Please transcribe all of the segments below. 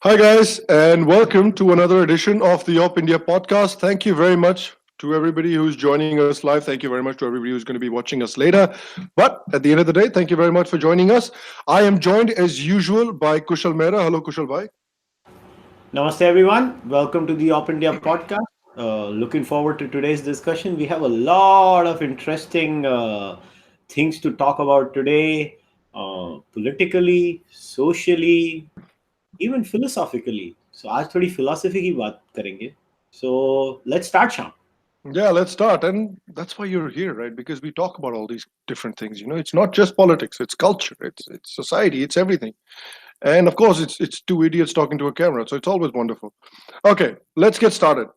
Hi, guys, and welcome to another edition of the OpIndia podcast. Thank you very much to everybody who's joining us live. Thank you very much to everybody who's going to be watching us later. But at the end of the day, thank you very much for joining us. I am joined as usual by Kushal Mehra. Hello, Kushal bhai. Namaste, everyone. Welcome to the OpIndia podcast. Looking forward to today's discussion. We have a lot of interesting things to talk about today, politically, socially, even philosophically. So आज थोड़ी philosophy की बात करेंगे. So let's start, Sham. Yeah, let's start. And that's why you're here, right? Because we talk about all these different things. It's not just politics, it's culture, it's society, it's everything. And of course, it's two idiots talking to a camera. So it's always wonderful. Okay, let's get started.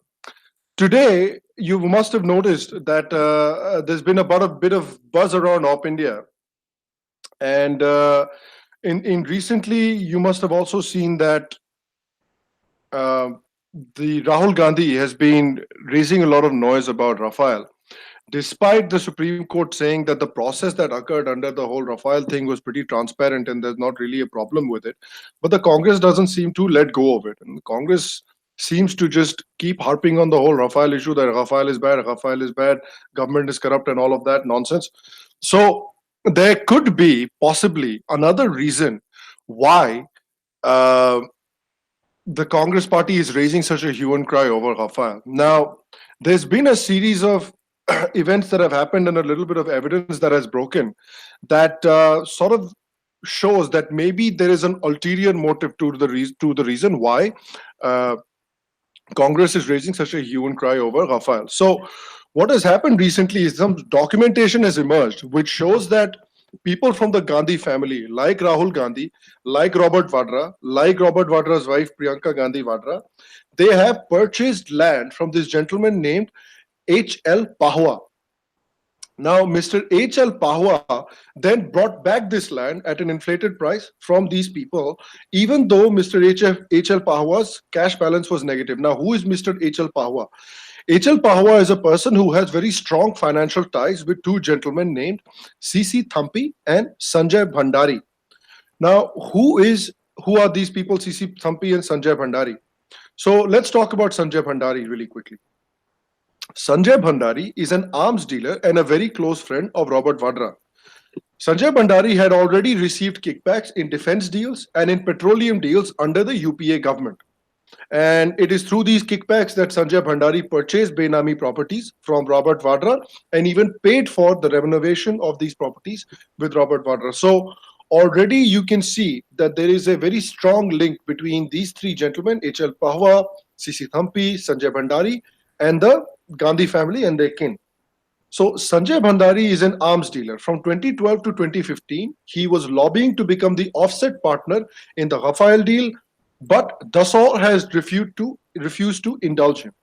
Today, you must have noticed that there's been about a bit of buzz around Op India, and in recently, you must have also seen that uh, the Rahul Gandhi has been raising a lot of noise about Rafael, despite the Supreme Court saying that the process that occurred under the whole Rafael thing was pretty transparent and there's not really a problem with it. But the Congress doesn't seem to let go of it. And the Congress seems to just keep harping on the whole Rafael issue that Rafael is bad, government is corrupt, and all of that nonsense. So there could be possibly another reason why uh, the Congress party is raising such a hue and cry over Rafael. Now, there's been a series of events that have happened and a little bit of evidence that has broken that sort of shows that maybe there is an ulterior motive to the reason why uh, Congress is raising such a hue and cry over Rafael. So, what has happened recently is some documentation has emerged which shows that people from the Gandhi family, like Rahul Gandhi, like Robert Vadra's wife Priyanka Gandhi Vadra, they have purchased land from this gentleman named H.L. Pahwa. Now, Mr. H.L. Pahwa then brought back this land at an inflated price from these people, even though Mr. H.L. Pahwa's cash balance was negative. Now, who is Mr. H.L. Pahwa? H.L. Pahwa is a person who has very strong financial ties with two gentlemen named C.C. Thampi and Sanjay Bhandari. Now, who are these people, C.C. Thampi and Sanjay Bhandari? So let's talk about Sanjay Bhandari really quickly. Sanjay Bhandari is an arms dealer and a very close friend of Robert Vadra. Sanjay Bhandari had already received kickbacks in defense deals and in petroleum deals under the UPA government. And it is through these kickbacks that Sanjay Bhandari purchased Benami properties from Robert Vadra and even paid for the renovation of these properties with Robert Vadra. So already you can see that there is a very strong link between these three gentlemen, H.L. Pahwa, C.C. Thampi, Sanjay Bhandari, and the Gandhi family and their kin. So Sanjay Bhandari is an arms dealer. From 2012 to 2015, he was lobbying to become the offset partner in the Rafael deal, but Dassault has refused to indulge him.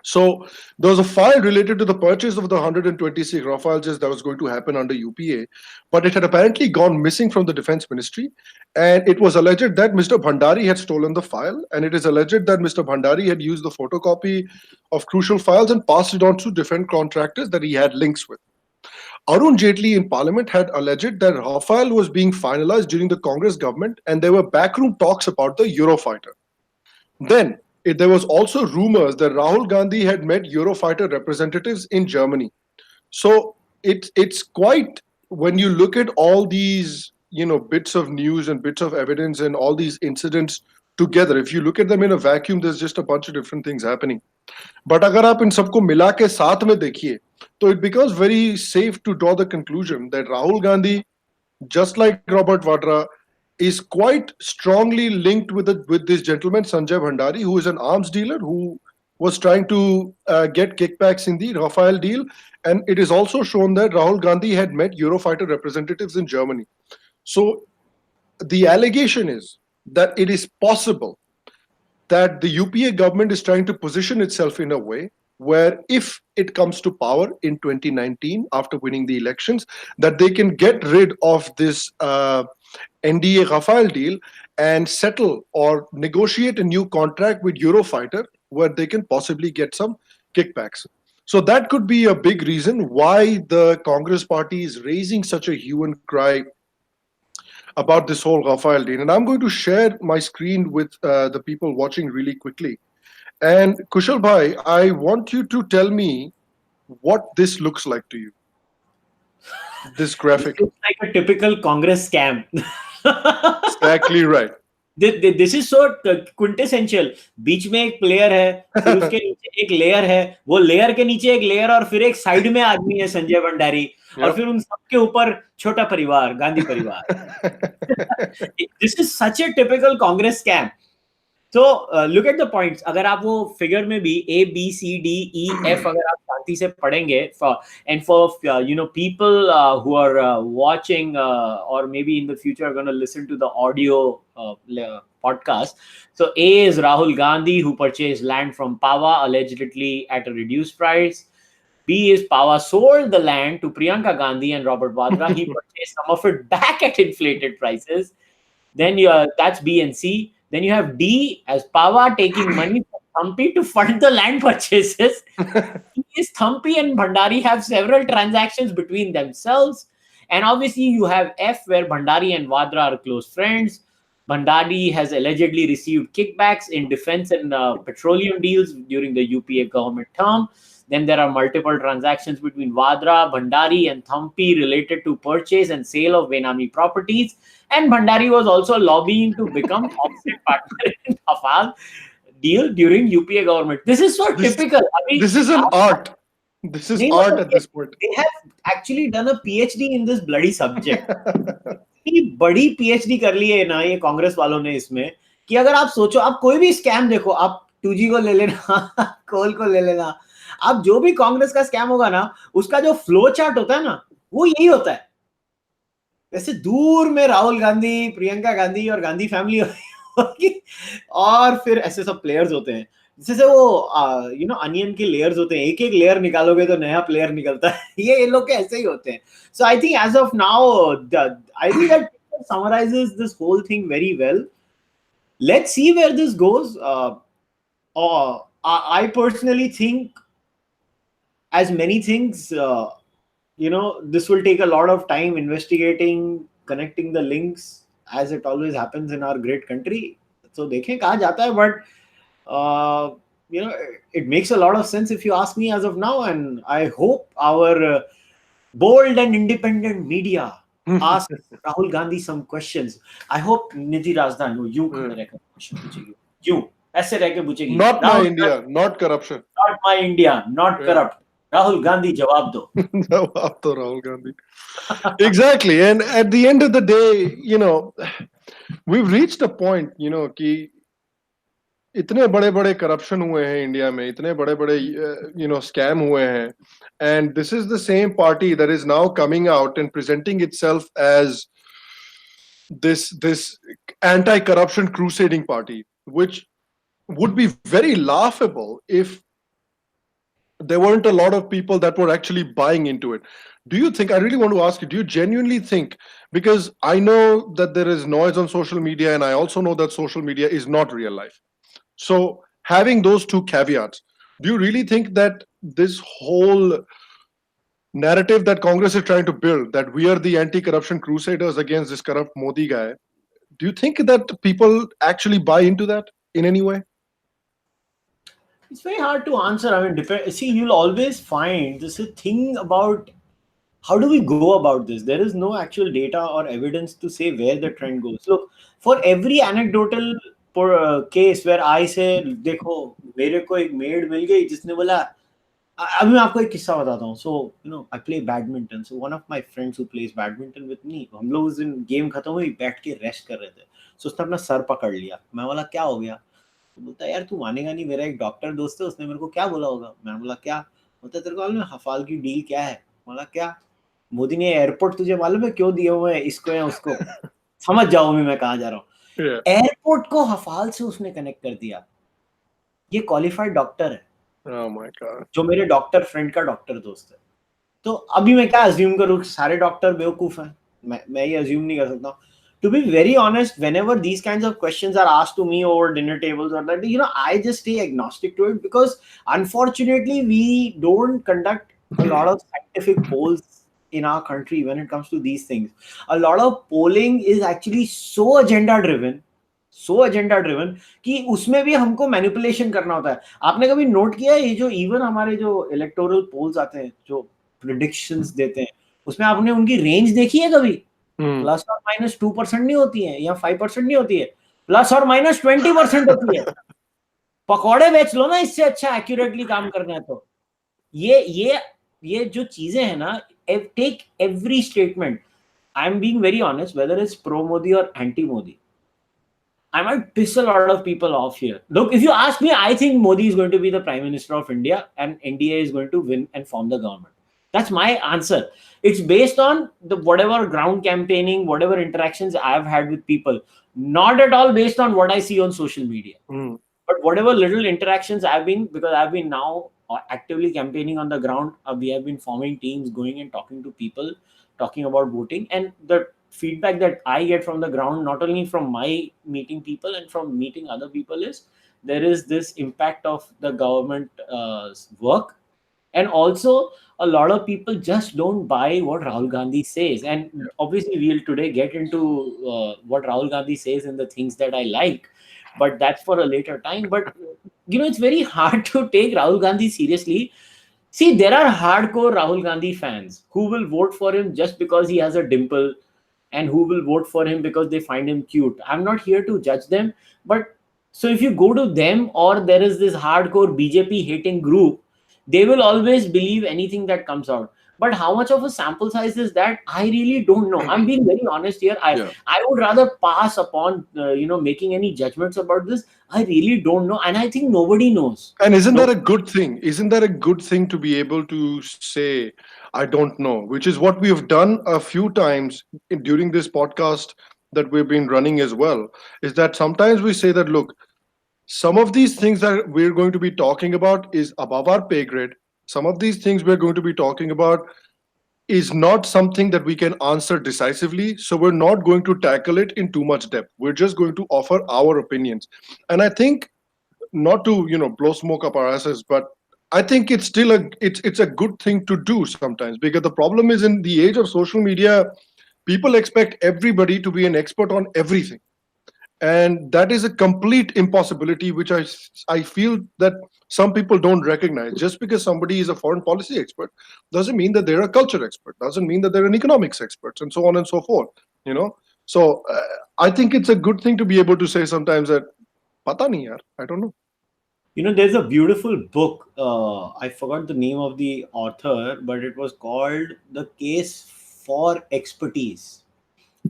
So there was a file related to the purchase of the 126 Rafale jets that was going to happen under UPA, but it had apparently gone missing from the defense ministry. And it was alleged that Mr. Bhandari had stolen the file, and it is alleged that Mr. Bhandari had used the photocopy of crucial files and passed it on to different contractors that he had links with. Arun Jaitley in Parliament had alleged that Rafale was being finalized during the Congress government, and there were backroom talks about the Eurofighter. Then there was also rumors that Rahul Gandhi had met Eurofighter representatives in Germany. So it's quite, when you look at all these bits of news and bits of evidence and all these incidents together, if you look at them in a vacuum, there's just a bunch of different things happening. But अगर आप इन सबको मिला के साथ में देखिए, तो it becomes very safe to draw the conclusion that Rahul Gandhi, just like Robert Vadra, is quite strongly linked with this gentleman Sanjay Bhandari, who is an arms dealer who was trying to get kickbacks in the Rafael deal. And it is also shown that Rahul Gandhi had met Eurofighter representatives in Germany. So the allegation is that it is possible that the UPA government is trying to position itself in a way where if it comes to power in 2019 after winning the elections, that they can get rid of this NDA Rafael deal and settle or negotiate a new contract with Eurofighter where they can possibly get some kickbacks. So that could be a big reason why the Congress party is raising such a hue and cry about this whole Rafael deal. And I'm going to share my screen with the people watching really quickly. And Kushal Bhai, I want you to tell me what this looks like to you, this This graphic. looks like a typical Congress scam. Exactly right. This is so quintessential. बीच में एक player है, फिर उसके नीचे एक layer है, वो लेयर के नीचे एक लेयर, और फिर एक साइड में आदमी है संजय भंडारी, और Yep. फिर उन सबके ऊपर छोटा परिवार, गांधी परिवार. This is such A typical Congress scam. So look at the points. अगर आप वो फिगर में भी A B C D E F अगर आप शांति से पढ़ेंगे, for people who are watching or maybe in the future are going to listen to the audio podcast. So A is Rahul Gandhi, who purchased land from Pawa allegedly at a reduced price. B is Pawa sold the land to Priyanka Gandhi and Robert Vadra. He purchased some of it back at inflated prices. Then that's B and C. Then you have D as Pawa taking money from Thampi to fund the land purchases. Is Thampi and Bhandari have several transactions between themselves. And obviously you have F, where Bhandari and Vadra are close friends. Bhandari has allegedly received kickbacks in defense and petroleum deals during the UPA government term. Then there are multiple transactions between Vadra, Bhandari, and Thampi related to purchase and sale of Benami properties. And Bhandari was also lobbying to become offset partner in Rafale deal during UPA government. This is so this, typical. I mean, this is an art. This is नहीं, art मतलब at this point. they have actually done a PhD in this bloody subject. इतनी बड़ी PhD कर ली है ना ये कांग्रेस वालों ने इसमें, कि अगर आप सोचो, आप कोई भी स्कैम देखो, आप 2G को ले लेना, कोल को ले लेना, आप जो भी कांग्रेस का स्कैम होगा ना, उसका जो फ्लो चार्ट होता है ना, वो यही होता है. वैसे दूर में राहुल गांधी, प्रियंका गांधी और गांधी फैमिली होगी, और फिर ऐसे सब प्लेयर्स होते हैं, जैसे वो अनियन के लेयर्स होते हैं, एक एक लेयर निकालोगे तो नया प्लेयर निकलता है. ये लोग के ऐसे ही होते हैं. So I think as of now, I think that summarises this whole thing very well. Let's see where this goes. I personally think, as many things, this will take a lot of time investigating, connecting the links, as it always happens in our great country. So देखें कहाँ जाता है, but it makes a lot of sense if you ask me as of now, and I hope our bold and independent media ask Rahul Gandhi some questions. I hope Nidhi Razdan यूं खड़े रहकर question पूछेगी, यूं ऐसे रह के पूछेगी, Not my India, not corruption. not my India, not corrupt. Rahul Gandhi, जवाब दो. जवाब दो Rahul Gandhi. Exactly. And at the end of the day, we've reached a point, कि इतने बड़े बड़े करप्शन हुए हैं इंडिया में, इतने बड़े बड़े स्कैम हुए हैं, and this is the same party that is now coming out and presenting itself as this anti-corruption crusading party, which would be very laughable if there weren't a lot of people that were actually buying into it. Do you think, I really want to ask you, do you genuinely think, because I know that there is noise on social media, and I also know that social media is not real life. So having those two caveats, do you really think that this whole narrative that Congress is trying to build, that we are the anti-corruption crusaders against this corrupt Modi guy, do you think that people actually buy into that in any way? It's very hard to answer. I mean, see, you'll always find this a thing about how do we go about this. There is no actual data or evidence to say where the trend goes. Look, for every anecdotal case where I say, देखो मेरे को एक made मिल गई जिसने बोला, अभी मैं आपको एक किस्सा बताता हूँ. So I play badminton. So one of my friends who plays badminton with me, हम लोग उस दिन गेम खत्म हुई, बैठ के रेस्ट कर रहे थे. So उसने अपना सर पकड़ लिया. मैं बोला क्या हो गया? तो बोलता है यार तू मानेगा नहीं, मेरा एक डॉक्टर दोस्त है, उसने मेरे को क्या बोला होगा. मैंने बोला क्या? बोलता है तेरे को मालूम है हफाल की डील क्या है? बोला क्या? मोदी ने एयरपोर्ट तुझे मालूम है क्यों दिए हुए हैं, इसको या उसको? समझ जाओ मैं कहाँ जा रहा हूँ. एयरपोर्ट को हफाल से उसने कनेक्ट कर दिया. ये क्वालिफाइड डॉक्टर है. Oh my God. जो मेरे डॉक्टर फ्रेंड का डॉक्टर दोस्त है. तो अभी मैं क्या अज्यूम करूँ, सारे डॉक्टर बेवकूफ हैं? मैं ये अज्यूम नहीं कर सकता. To be very honest, whenever these kinds of questions are asked to me over dinner tables or that, I just stay agnostic to it, because unfortunately we don't conduct a lot of scientific polls in our country when it comes to these things. A lot of polling is actually so agenda driven कि उसमें भी हमको manipulation करना होता है. आपने कभी note किया है ये जो इवन हमारे जो इलेक्टोरल पोल्स आते हैं जो प्रिडिक्शंस देते हैं उसमें आपने उनकी रेंज देखी है कभी? प्लस और माइनस 2% नहीं होती है या 5% नहीं होती है, प्लस और माइनस 20% होती है. पकौड़े बेच लो ना, इससे अच्छा एक्यूरेटली काम करना है तो. ये जो चीजें हैं ना, take every statement. I am being very honest, whether is pro Modi और anti Modi, I might piss a lot of people off here. Look, if you ask me, I think Modi is going to be the Prime Minister of India and NDA is going to win and form the government. That's my answer. It's based on the whatever ground campaigning, whatever interactions I've had with people, not at all based on what I see on social media. But whatever little interactions because I've been now actively campaigning on the ground, we have been forming teams, going and talking to people, talking about voting, and the feedback that I get from the ground, not only from my meeting people and from meeting other people, is there is this impact of the government work. And also a lot of people just don't buy what Rahul Gandhi says. And obviously we'll today get into what Rahul Gandhi says and the things that I like, but that's for a later time. But it's very hard to take Rahul Gandhi seriously. See, there are hardcore Rahul Gandhi fans who will vote for him just because he has a dimple, and who will vote for him because they find him cute. I'm not here to judge them, but so if you go to them, or there is this hardcore BJP hating group, they will always believe anything that comes out. But how much of a sample size is that? I really don't know. I'm being very honest here. I would rather pass upon making any judgments about this. I really don't know, and I think nobody knows. And isn't that a good thing? Isn't that a good thing to be able to say, I don't know, which is what we have done a few times during this podcast that we've been running as well, is that sometimes we say that, look, some of these things that we're going to be talking about is above our pay grade. Some of these things we're going to be talking about is not something that we can answer decisively. So we're not going to tackle it in too much depth. We're just going to offer our opinions. And I think, not to blow smoke up our asses, but I think it's still it's a good thing to do sometimes, because the problem is, in the age of social media, people expect everybody to be an expert on everything, and that is a complete impossibility, which I feel that some people don't recognize. Just because somebody is a foreign policy expert doesn't mean that they're a culture expert, doesn't mean that they're an economics expert, and so on and so forth. So I think it's a good thing to be able to say sometimes that pata nahi yaar, I don't know. There's a beautiful book. I forgot the name of the author, but it was called The Case for Expertise.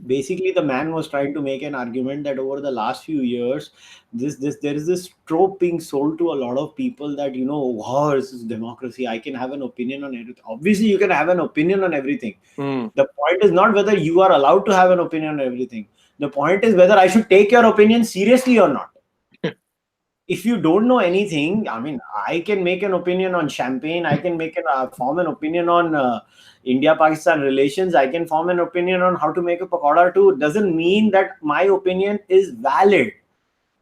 Basically, the man was trying to make an argument that over the last few years, there is this trope being sold to a lot of people that, wow, this is democracy. I can have an opinion on everything. Obviously, you can have an opinion on everything. The point is not whether you are allowed to have an opinion on everything. The point is whether I should take your opinion seriously or not. If you don't know anything, I mean, I can make an opinion on champagne. I can form an opinion on India-Pakistan relations. I can form an opinion on how to make a pakoda too. It doesn't mean that my opinion is valid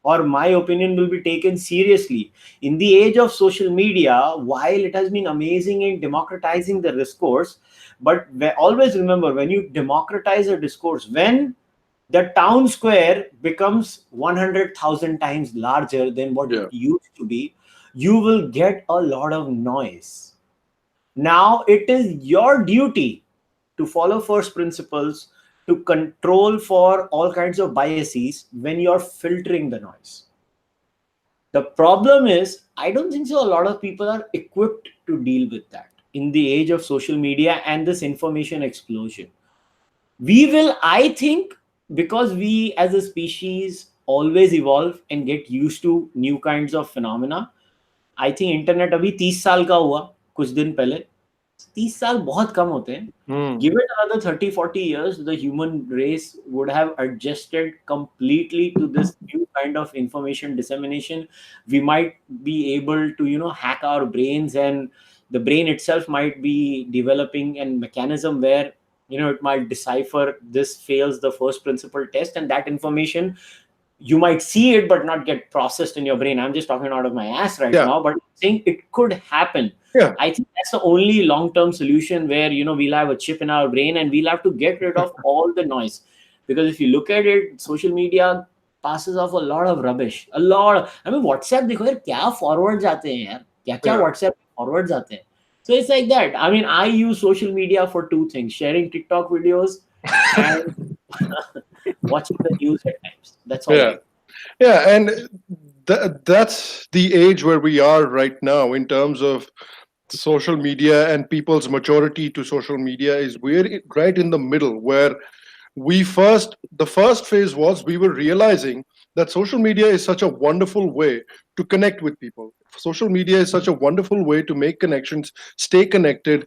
or my opinion will be taken seriously. In the age of social media, while it has been amazing in democratizing the discourse, but always remember, when you democratize a discourse, when the town square becomes 100,000 times larger than what it used to be, you will get a lot of noise. Now, it is your duty to follow first principles, to control for all kinds of biases when you're filtering the noise. The problem is, I don't think so a lot of people are equipped to deal with that in the age of social media and this information explosion. We will, I think, because we as a species always evolve and get used to new kinds of phenomena. I think internet अभी 30 साल का हुआ कुछ दिन पहले. 30 साल बहुत कम होते हैं. Give it another 30-40 years, the human race would have adjusted completely to this new kind of information dissemination. We might be able to hack our brains, and the brain itself might be developing a mechanism where it might decipher this fails the first principle test, and that information, you might see it but not get processed in your brain. I'm just talking out of my ass right now, but I'm saying it could happen. Yeah. I think that's the only long-term solution where, we'll have a chip in our brain and we'll have to get rid of all the noise. Because if you look at it, social media passes off a lot of rubbish. A lot. I mean, WhatsApp, देखो यार क्या forward जाते हैं यार, क्या Yeah. WhatsApp forward जाते हैं. So it's like that. I mean, I use social media for two things: sharing TikTok videos and watching the news at times. That's all I Yeah. do. Yeah. And that's the age where we are right now in terms of social media, and people's maturity to social media is right in the middle, where the first phase was we were realizing that social media is such a wonderful way to connect with people. Social media is such a wonderful way to make connections, stay connected,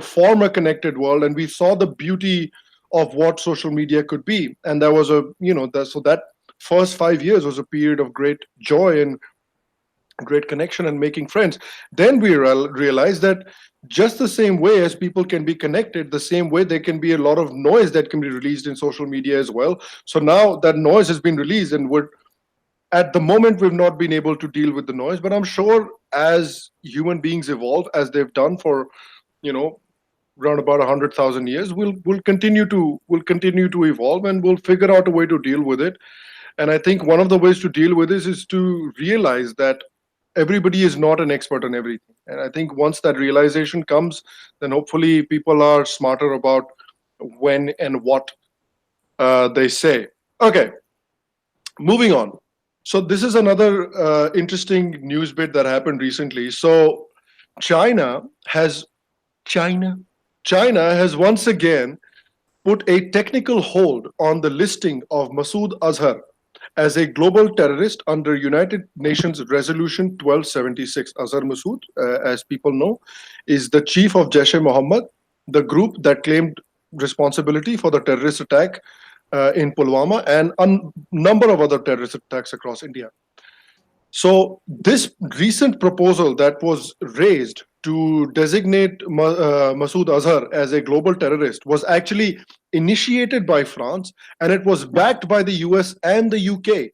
form a connected world. And we saw the beauty of what social media could be. And there was so that first 5 years was a period of great joy and great connection and making friends. Then we realize that just the same way as people can be connected, the same way there can be a lot of noise that can be released in social media as well. So now that noise has been released, and we're at the moment we've not been able to deal with the noise. But I'm sure as human beings evolve, as they've done for you know around about 100,000 years, we'll continue to evolve, and we'll figure out a way to deal with it. And I think one of the ways to deal with this is to realize that everybody is not an expert on everything. And I think once that realization comes, then hopefully people are smarter about when and what they say. Okay, moving on. So this is another interesting news bit that happened recently. So China has China China has once again put a technical hold on the listing of Masood Azhar as a global terrorist under United Nations Resolution 1276. Azhar Masood, as people know, is the chief of Jaish-e-Mohammed, the group that claimed responsibility for the terrorist attack in Pulwama and a number of other terrorist attacks across India. So, this recent proposal that was raised to designate Masood Azhar as a global terrorist was actually initiated by France, and it was backed by the US and the UK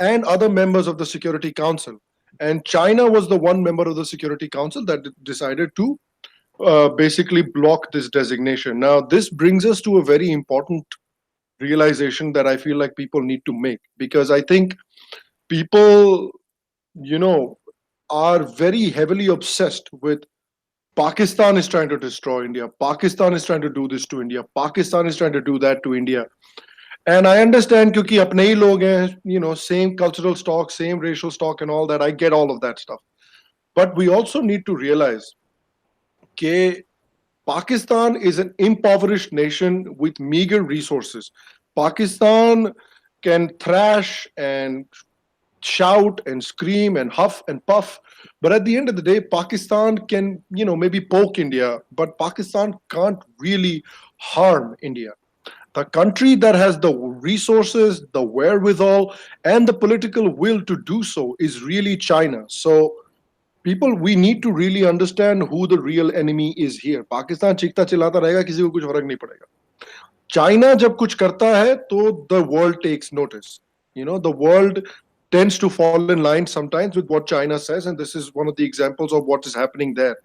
and other members of the Security Council. And China was the one member of the Security Council that decided to basically block this designation. Now, this brings us to a very important realization that I feel like people need to make, because I think people, you know, are very heavily obsessed with Pakistan is trying to destroy India. Pakistan is trying to do this to India. Pakistan is trying to do that to India. And I understand क्योंकि अपने ही लोग हैं, same cultural stock, same racial stock and all that. I get all of that stuff. But we also need to realize that Pakistan is an impoverished nation with meager resources. Pakistan can thrash and shout and scream and huff and puff, but at the end of the day, Pakistan can, maybe poke India, but Pakistan can't really harm India. The country that has the resources, the wherewithal, and the political will to do so is really China. So people, we need to really understand who the real enemy is here. Pakistan चीखता चिल्लाता रहेगा, किसी को कुछ फर्क नहीं पड़ेगा. China जब कुछ करता है तो the world takes notice. The world tends to fall in line sometimes with what China says, and this is one of the examples of what is happening there.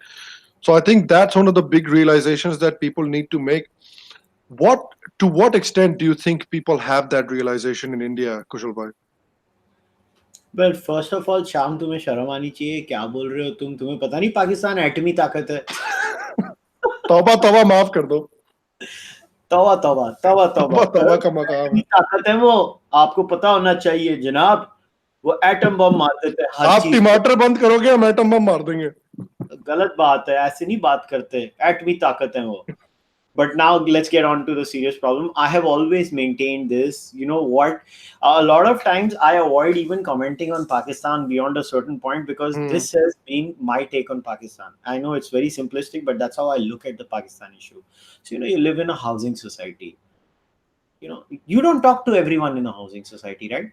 So I think that's one of the big realizations that people need to make. To what extent do you think people have that realization in India, Kushal bhai? Well, first of all, शाम तुम्हें शर्म आनी चाहिए. क्या बोल रहे हो तुम? तुम्हें पता नहीं पाकिस्तान एटमी ताकत है? तौबा तौबा माफ कर दो. तौबा तौबा तौबा तौबा तौबा तौबा का मकाम एटमी है. ताकत है वो. आपको पता होना चाहिए जनाब. वो एटम बम मार देते हैं हर आप चीज. टमाटर बंद करोगे, हम एटम बम मार देंगे. गलत बात है, ऐसे नहीं बात करते. एटमी ताकत है वो. But now let's get on to the serious problem. I have always maintained this. You know what? A lot of times I avoid even commenting on Pakistan beyond a certain point because this has been my take on Pakistan. I know it's very simplistic, but that's how I look at the Pakistan issue. So, you live in a housing society. You don't talk to everyone in a housing society, right?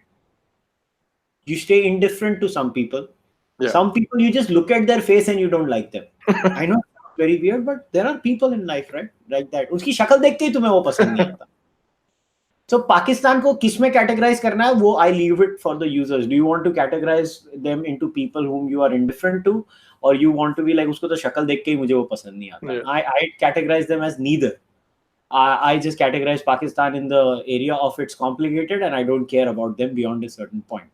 You stay indifferent to some people. Yeah. Some people, you just look at their face and you don't like them. I know it's very weird, but there are people in life, right? Like that. उसकी शक्ल देख के ही तुम्हें वो पसंद नहीं आता. So Pakistan को किस में categorize करना है, I leave it for the users. Do you want to categorize them into people whom you are indifferent to, or you want to be like उसको तो शक्ल देख के ही मुझे वो पसंद नहीं आता. Yeah. I categorize them as neither. I just categorize Pakistan in the area of it's complicated and I don't care about them beyond a certain point.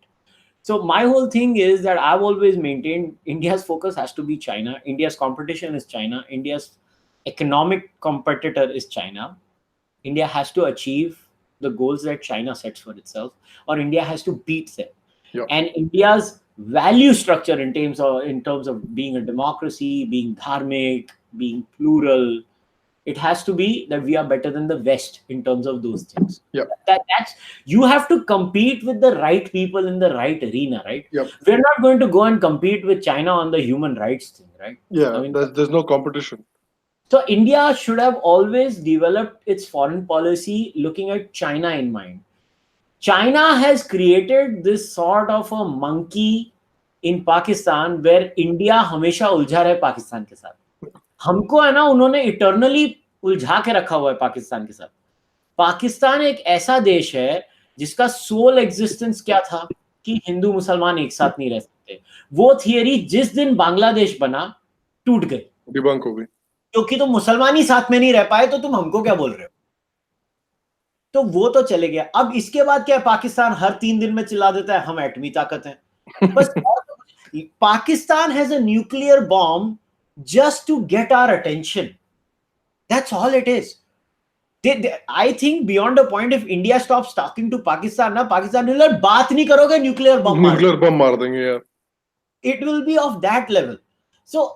So my whole thing is that I've always maintained India's focus has to be China. India's competition is China. India's economic competitor is China. India has to achieve the goals that China sets for itself, or India has to beat them. Yeah. And India's value structure in terms of being a democracy, being dharmic, being plural, it has to be that we are better than the West in terms of those things. Yeah. That's you have to compete with the right people in the right arena, right? Yep. We're not going to go and compete with China on the human rights thing, right? Yeah, I mean, there's no competition. so India should have always developed its foreign policy looking at China in mind. China has created this sort of a monkey in Pakistan where India हमेशा उलझा रहे पाकिस्तान के साथ. हमको है ना उन्होंने eternally उलझा के रखा हुआ है पाकिस्तान के साथ. पाकिस्तान एक ऐसा देश है जिसका सोल एग्जिस्टेंस क्या था कि हिंदू मुसलमान एक साथ नहीं रह सकते. वो थियरी जिस दिन बांग्लादेश बना टूट गई, डिबंक हो गई, क्योंकि तुम मुसलमान ही साथ में नहीं रह पाए तो तुम हमको क्या बोल रहे हो. तो वो तो चले गया. अब इसके बाद क्या है, पाकिस्तान हर 3 दिन में चिल्ला देता है हम एटमी ताकत हैं. बस Pakistan has a nuclear bomb just to get our attention. That's all it is. I think beyond a point, if India stops talking to Pakistan, ना Pakistan will like बात नहीं करोगे nuclear bomb मार देंगे यार. It will be of that level. So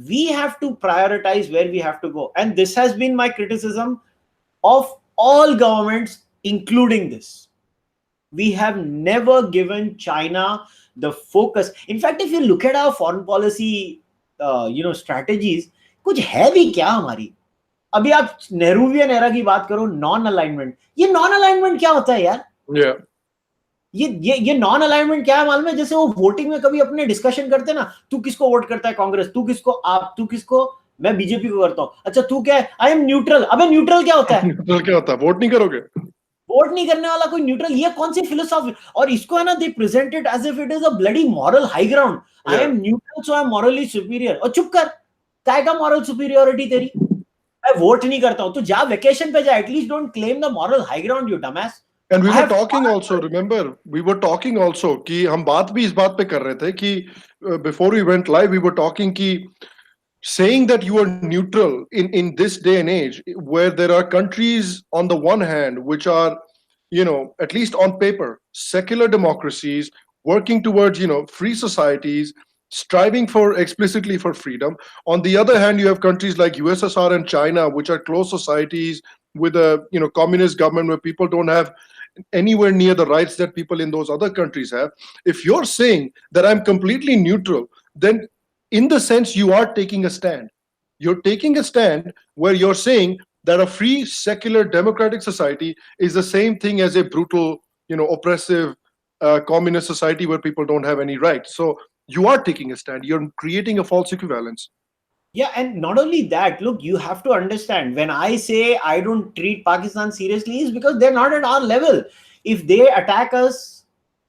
we have to prioritize where we have to go, and this has been my criticism of all governments, including this. We have never given China the focus. In fact, if you look at our foreign policy strategies, कुछ है भी क्या हमारी. अभी आप Nehruvian era की बात करो, नॉन अलाइनमेंट. ये नॉन अलाइनमेंट क्या होता है यार? ये नॉन अलाइनमेंट क्या है मालूम है? जैसे वो वोटिंग में कभी अपने डिस्कशन करते ना, तू किसको वोट करता है कांग्रेस, तू किसको, मैं बीजेपी को करता हूं. अच्छा तू क्या है? आई एम न्यूट्रल. अबे न्यूट्रल क्या होता है? न्यूट्रल क्या होता है? वोट नहीं करोगे? वोट नहीं करने वाला कोई न्यूट्रल. ये कौन सी फिलोसॉफी? और इसको है ना, they present it as if it is a bloody moral high ground. I am neutral so I am morally superior. और चुप कर, काय का मॉरल सुपीरियोरिटी तेरी? मैं वोट नहीं करता हूं, तो जा वेकेशन पे जा, at least don't claim the moral high ground, you dumbass. And we were talking also, remember, we were talking also कि हम बात भी इस बात पे कर रहे थे कि before we went live, we were talking कि saying that you are neutral in this day and age, where there are countries on the one hand which are, at least on paper, secular democracies working towards, free societies, striving for explicitly for freedom. On the other hand, you have countries like USSR and China, which are closed societies with a communist government where people don't have anywhere near the rights that people in those other countries have. If you're saying that I'm completely neutral, then in the sense you are taking a stand. You're taking a stand where you're saying that a free, secular, democratic society is the same thing as a brutal, oppressive, communist society where people don't have any rights. So you are taking a stand. You're creating a false equivalence. Yeah, and not only that, look, you have to understand, when I say I don't treat Pakistan seriously, is because they're not at our level. If they attack us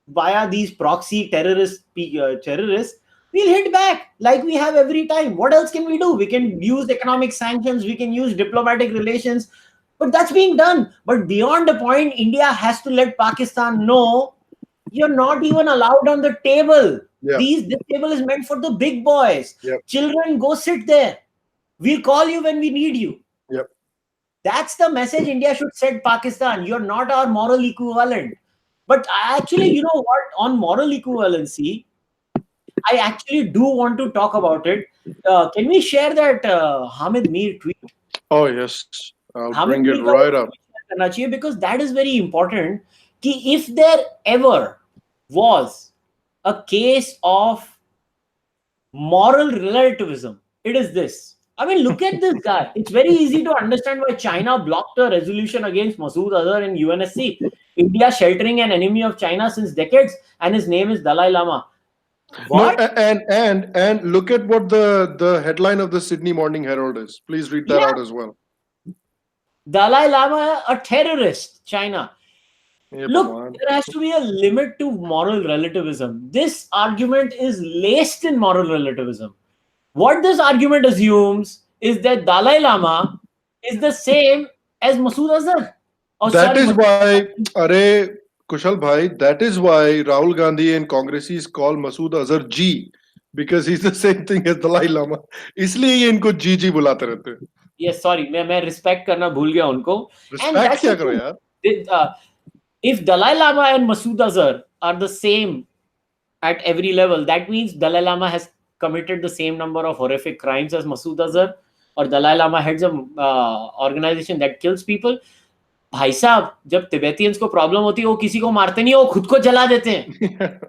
via these proxy terrorists, we'll hit back like we have every time. What else can we do? We can use economic sanctions, we can use diplomatic relations, but that's being done. But beyond a point, India has to let Pakistan know you're not even allowed on the table. Yeah. This table is meant for the big boys. Yep. Children, go sit there. We'll call you when we need you. Yep. That's the message India should send Pakistan. You're not our moral equivalent. But actually, you know what? On moral equivalency, I actually do want to talk about it. Can we share that Hamid Mir tweet? Oh, yes. I'll Hamid bring it Mir right up. Because that is very important. Ki if there ever was a case of moral relativism, it is this. I mean, look at this guy. It's very easy to understand why China blocked a resolution against Masood Azhar in UNSC. India sheltering an enemy of China since decades, and his name is Dalai Lama. What? No, and look at what the headline of the Sydney Morning Herald is. Please read that out as well. Dalai Lama, a terrorist, China. Yeah, look, there has to be a limit to moral relativism. This argument is laced in moral relativism. What this argument assumes is that Dalai Lama is the same as Masood Azhar. Oh, That sorry, is Masood why, Azhar. Are Kushal bhai, that is why Rahul Gandhi and Congressis call Masood Azhar G, because he's the same thing as Dalai Lama. इसलिए ये इनको जी जी बुलाते रहते हैं. Yes, sorry, मैं respect करना भूल गया उनको. And Respect that's क्या the करो यार? thing. If Dalai Lama and Masood Azhar are the same at every level, that means Dalai Lama has committed the same number of horrific crimes as Masood Azhar, or Dalai Lama heads an organization that kills people. भाई साहब, जब तिबेतियंस को problem होती है वो किसी को मारते नहीं, वो खुद को जला देते हैं.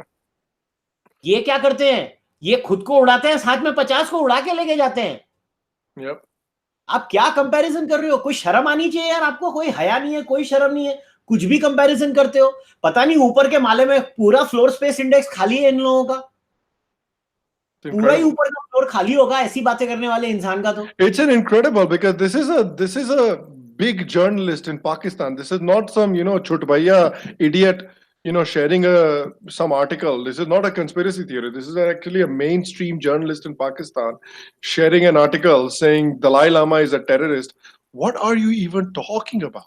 ये क्या करते हैं? ये खुद को उड़ाते हैं, साथ में 50 को उड़ा के लेके जाते हैं. Yep. आप क्या कंपैरिजन कर रहे हो? कोई शर्म आनी चाहिए यार आपको. कोई हया नहीं है, कोई शर्म नहीं है, कुछ भी कंपैरिजन करते हो. पता नहीं ऊपर के माले में पूरा फ्लोर स्पेस इंडेक्स खाली है इन लोगों का. पूरा ही ऊपर का फ्लोर खाली होगा ऐसी बातें करने वाले इंसान का. तो It's an incredible, because this is a big journalist in Pakistan. This is not some chutbaiya idiot sharing some article. This is not a conspiracy theory. This is actually a mainstream journalist in Pakistan sharing an article saying Dalai Lama is a terrorist. What are you even talking about?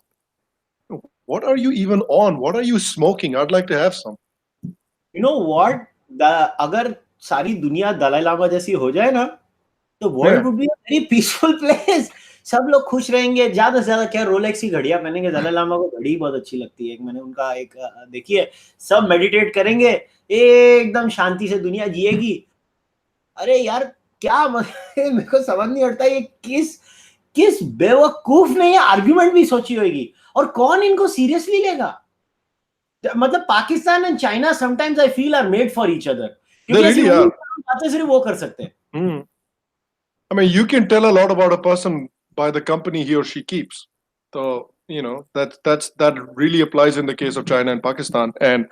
What are you even on? What are you smoking? I'd like to have some. you know what, अगर सारी दुनिया दलाई लामा जैसी हो जाए ना, तो world would be a very peaceful place. सब लोग खुश रहेंगे. ज्यादा से ज्यादा क्या रोलेक्स की घड़ियां पहनेंगे. दलाई लामा को घड़ी बहुत अच्छी लगती है. मैंने उनका एक देखी है. सब मेडिटेट करेंगे, एकदम शांति से दुनिया जिएगी. अरे यार क्या मेरे को समझ नहीं आता ये किस किस बेवकूफ ने ये आर्गुमेंट भी सोची होगी, और कौन इनको सीरियसली लेगा. मतलब Pakistan and China sometimes I feel are made for each other, क्योंकि बातें सिर्फ वो कर सकते हैं. I mean, you can tell a lot about a person by the company he or she keeps. So that really applies in the case of China and Pakistan, and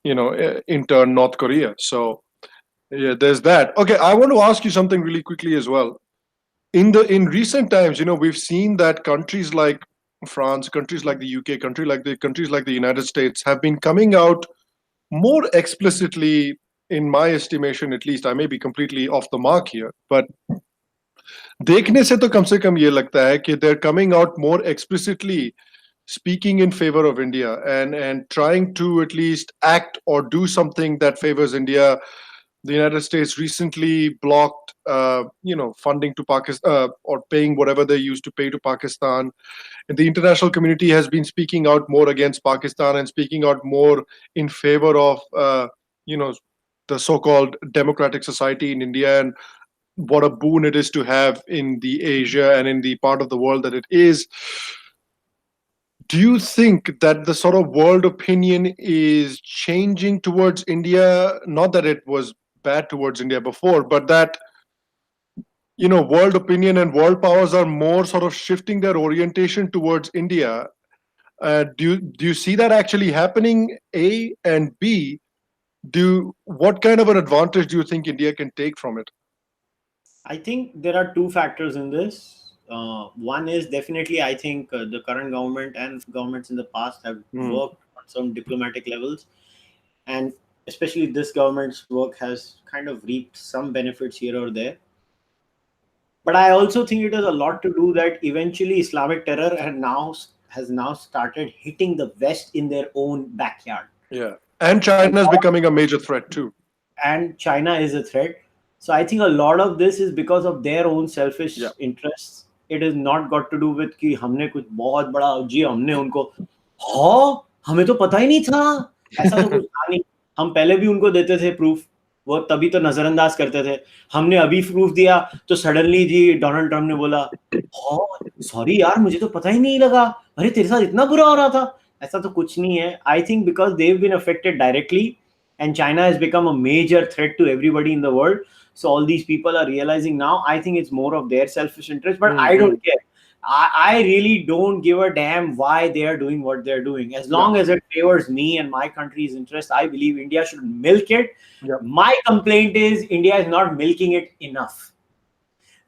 in turn North Korea. So yeah, there's that. Okay, I want to ask you something really quickly as well. In recent times, we've seen that countries like France, countries like the UK, countries like the United States have been coming out more explicitly, in my estimation at least. I may be completely off the mark here, but देखने से तो कम से कम ये लगता है कि they're coming out more explicitly speaking in favor of India, and trying to at least act or do something that favors India. The United States recently blocked funding to Pakistan, or paying whatever they used to pay to Pakistan. And the international community has been speaking out more against Pakistan and speaking out more in favor of the so-called democratic society in India, and what a boon it is to have in the Asia and in the part of the world that it is. Do you think that the sort of world opinion is changing towards India? Not that it was bad towards India before, but that world opinion and world powers are more sort of shifting their orientation towards India. Do you see that actually happening? A, and B, what kind of an advantage do you think India can take from it? I think there are two factors in this. One is definitely, I think the current government and governments in the past have worked on some diplomatic levels, and especially this government's work has kind of reaped some benefits here or there. But I also think it has a lot to do that eventually Islamic terror has now started hitting the West in their own backyard. Yeah, and China is becoming a major threat too. And China is a threat. So I think a lot of this is because of their own selfish interests. It is not got to do with कि हमने कुछ बहुत बड़ा जी हमने उनको हमें तो पता ही नहीं था, ऐसा तो कुछ था नहीं. हम पहले भी उनको देते थे प्रूफ, वो तभी तो नजरअंदाज करते थे. हमने अभी प्रूफ दिया तो सडनली जी डोनाल्ड ट्रम्प ने बोला सॉरी यार मुझे तो पता ही नहीं लगा, अरे तेरे साथ इतना बुरा हो रहा था. ऐसा तो कुछ नहीं है. I think because they have been affected directly, and China has become a major threat to everybody in the world. So all these people are realizing now, I think it's more of their selfish interest, but I don't care. I really don't give a damn why they are doing what they're doing. As long as it favors me and my country's interest, I believe India should milk it. My complaint is India is not milking it enough.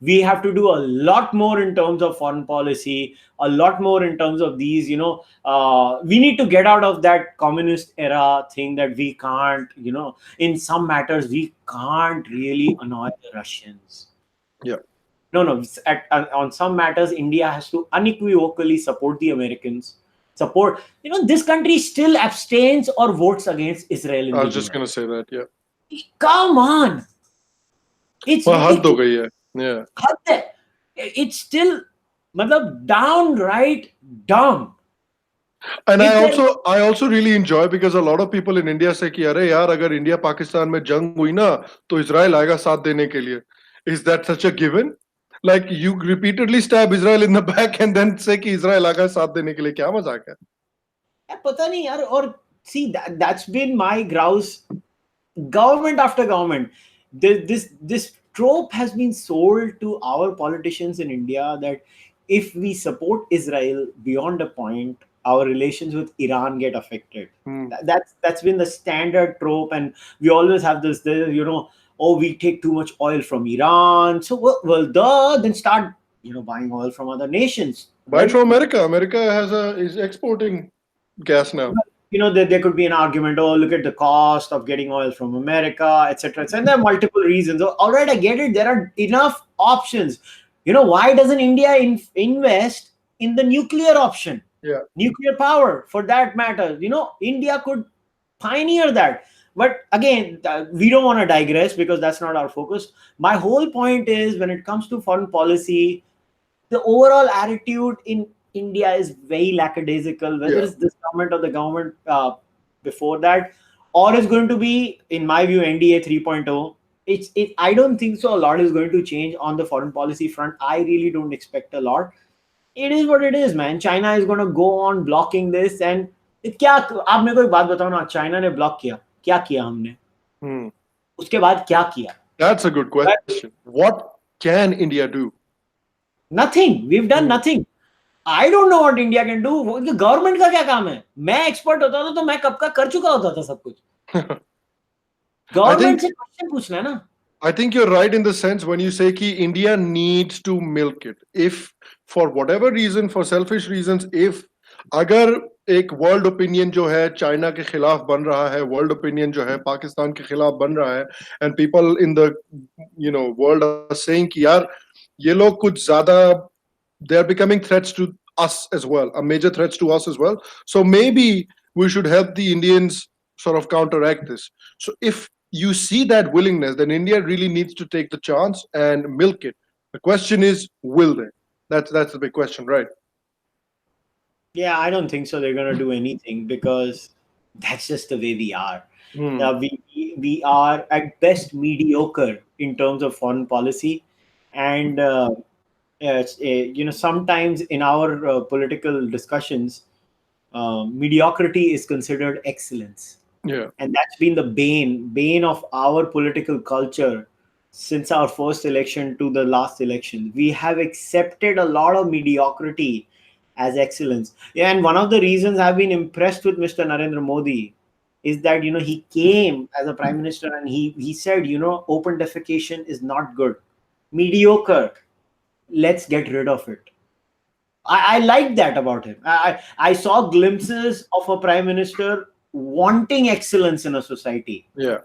We have to do a lot more in terms of foreign policy, a lot more in terms of these, we need to get out of that communist era thing that we can't, in some matters, we can't really annoy the Russians. Yeah. No. On some matters, India has to unequivocally support the Americans. Support, this country still abstains or votes against Israel in I the was just UN. gonna say that. Yeah. Come on, it's Well, हद हो ridiculous. गई है. Yeah. हद है. It's still, मतलब, downright dumb. And If there, I also really enjoy because a lot of people in India say कि अरे यार अगर इंडिया पाकिस्तान में जंग हुई ना तो इजराइल आएगा साथ देने के लिए. Is that such a given? Like you repeatedly stab Israel in the back and then say कि इजराइल आएगा साथ देने के लिए, क्या मजाक है? पता नहीं यार. और see, that's been my grouse. Government after government, this trope has been sold to our politicians in India that if we support Israel beyond a point, our relations with Iran get affected. That's been the standard trope, and we always have this, oh, we take too much oil from Iran, so then start buying oil from other nations. Buy it from America. America is exporting gas now. There could be an argument, oh, look at the cost of getting oil from America, etc. And there are multiple reasons. All right, I get it. There are enough options. Why doesn't India invest in the nuclear option? Yeah. Nuclear power, for that matter. India could pioneer that. But again, we don't want to digress because that's not our focus. My whole point is, when it comes to foreign policy, the overall attitude in India is very lackadaisical, whether it's this government or the government before that, or is going to be, in my view, NDA 3.0. I don't think so. A lot is going to change on the foreign policy front. I really don't expect a lot. It is what it is, man. China is going to go on blocking this. And आप मेरे को एक बात बताओ ना, China ने block किया, क्या किया हमने? उसके बाद क्या किया? That's a good question. What can India do? Nothing. We've done nothing. I don't know what India can do. Government का क्या काम है? मैं एक्सपर्ट होता था तो मैं कब का कर चुका होता था सब कुछ. गवर्नमेंट से क्वेश्चन पूछना है ना. I think you're right in the sense when you say कि India needs to milk it. If for whatever reason, for selfish reasons, if अगर एक वर्ल्ड ओपिनियन जो है चाइना के खिलाफ बन रहा है, वर्ल्ड ओपिनियन जो है पाकिस्तान के खिलाफ बन रहा है, and people in the world are saying कि यार ये लोग कुछ ज्यादा, they are becoming threats to us as well, a major threats to us as well. So maybe we should help the Indians sort of counteract this. So if you see that willingness, then India really needs to take the chance and milk it. The question is, will they? That's the big question, right? Yeah, I don't think so. They're going to do anything because that's just the way we are. We are at best mediocre in terms of foreign policy, and sometimes in our political discussions, mediocrity is considered excellence. Yeah. And that's been the bane of our political culture since our first election to the last election. We have accepted a lot of mediocrity as excellence. Yeah, and one of the reasons I've been impressed with Mr. Narendra Modi is that, he came as a prime minister and he said, open defecation is not good. Mediocre. Let's get rid of it. I like that about him. I saw glimpses of a prime minister wanting excellence in a society. Yeah.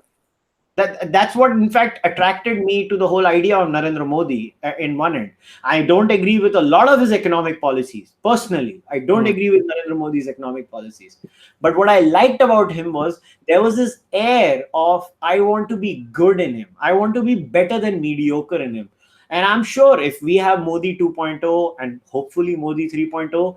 That's what, in fact, attracted me to the whole idea of Narendra Modi in one end. I don't agree with a lot of his economic policies. Personally, I don't agree with Narendra Modi's economic policies. But what I liked about him was there was this air of, I want to be good in him. I want to be better than mediocre in him. And I'm sure if we have Modi 2.0 and hopefully Modi 3.0,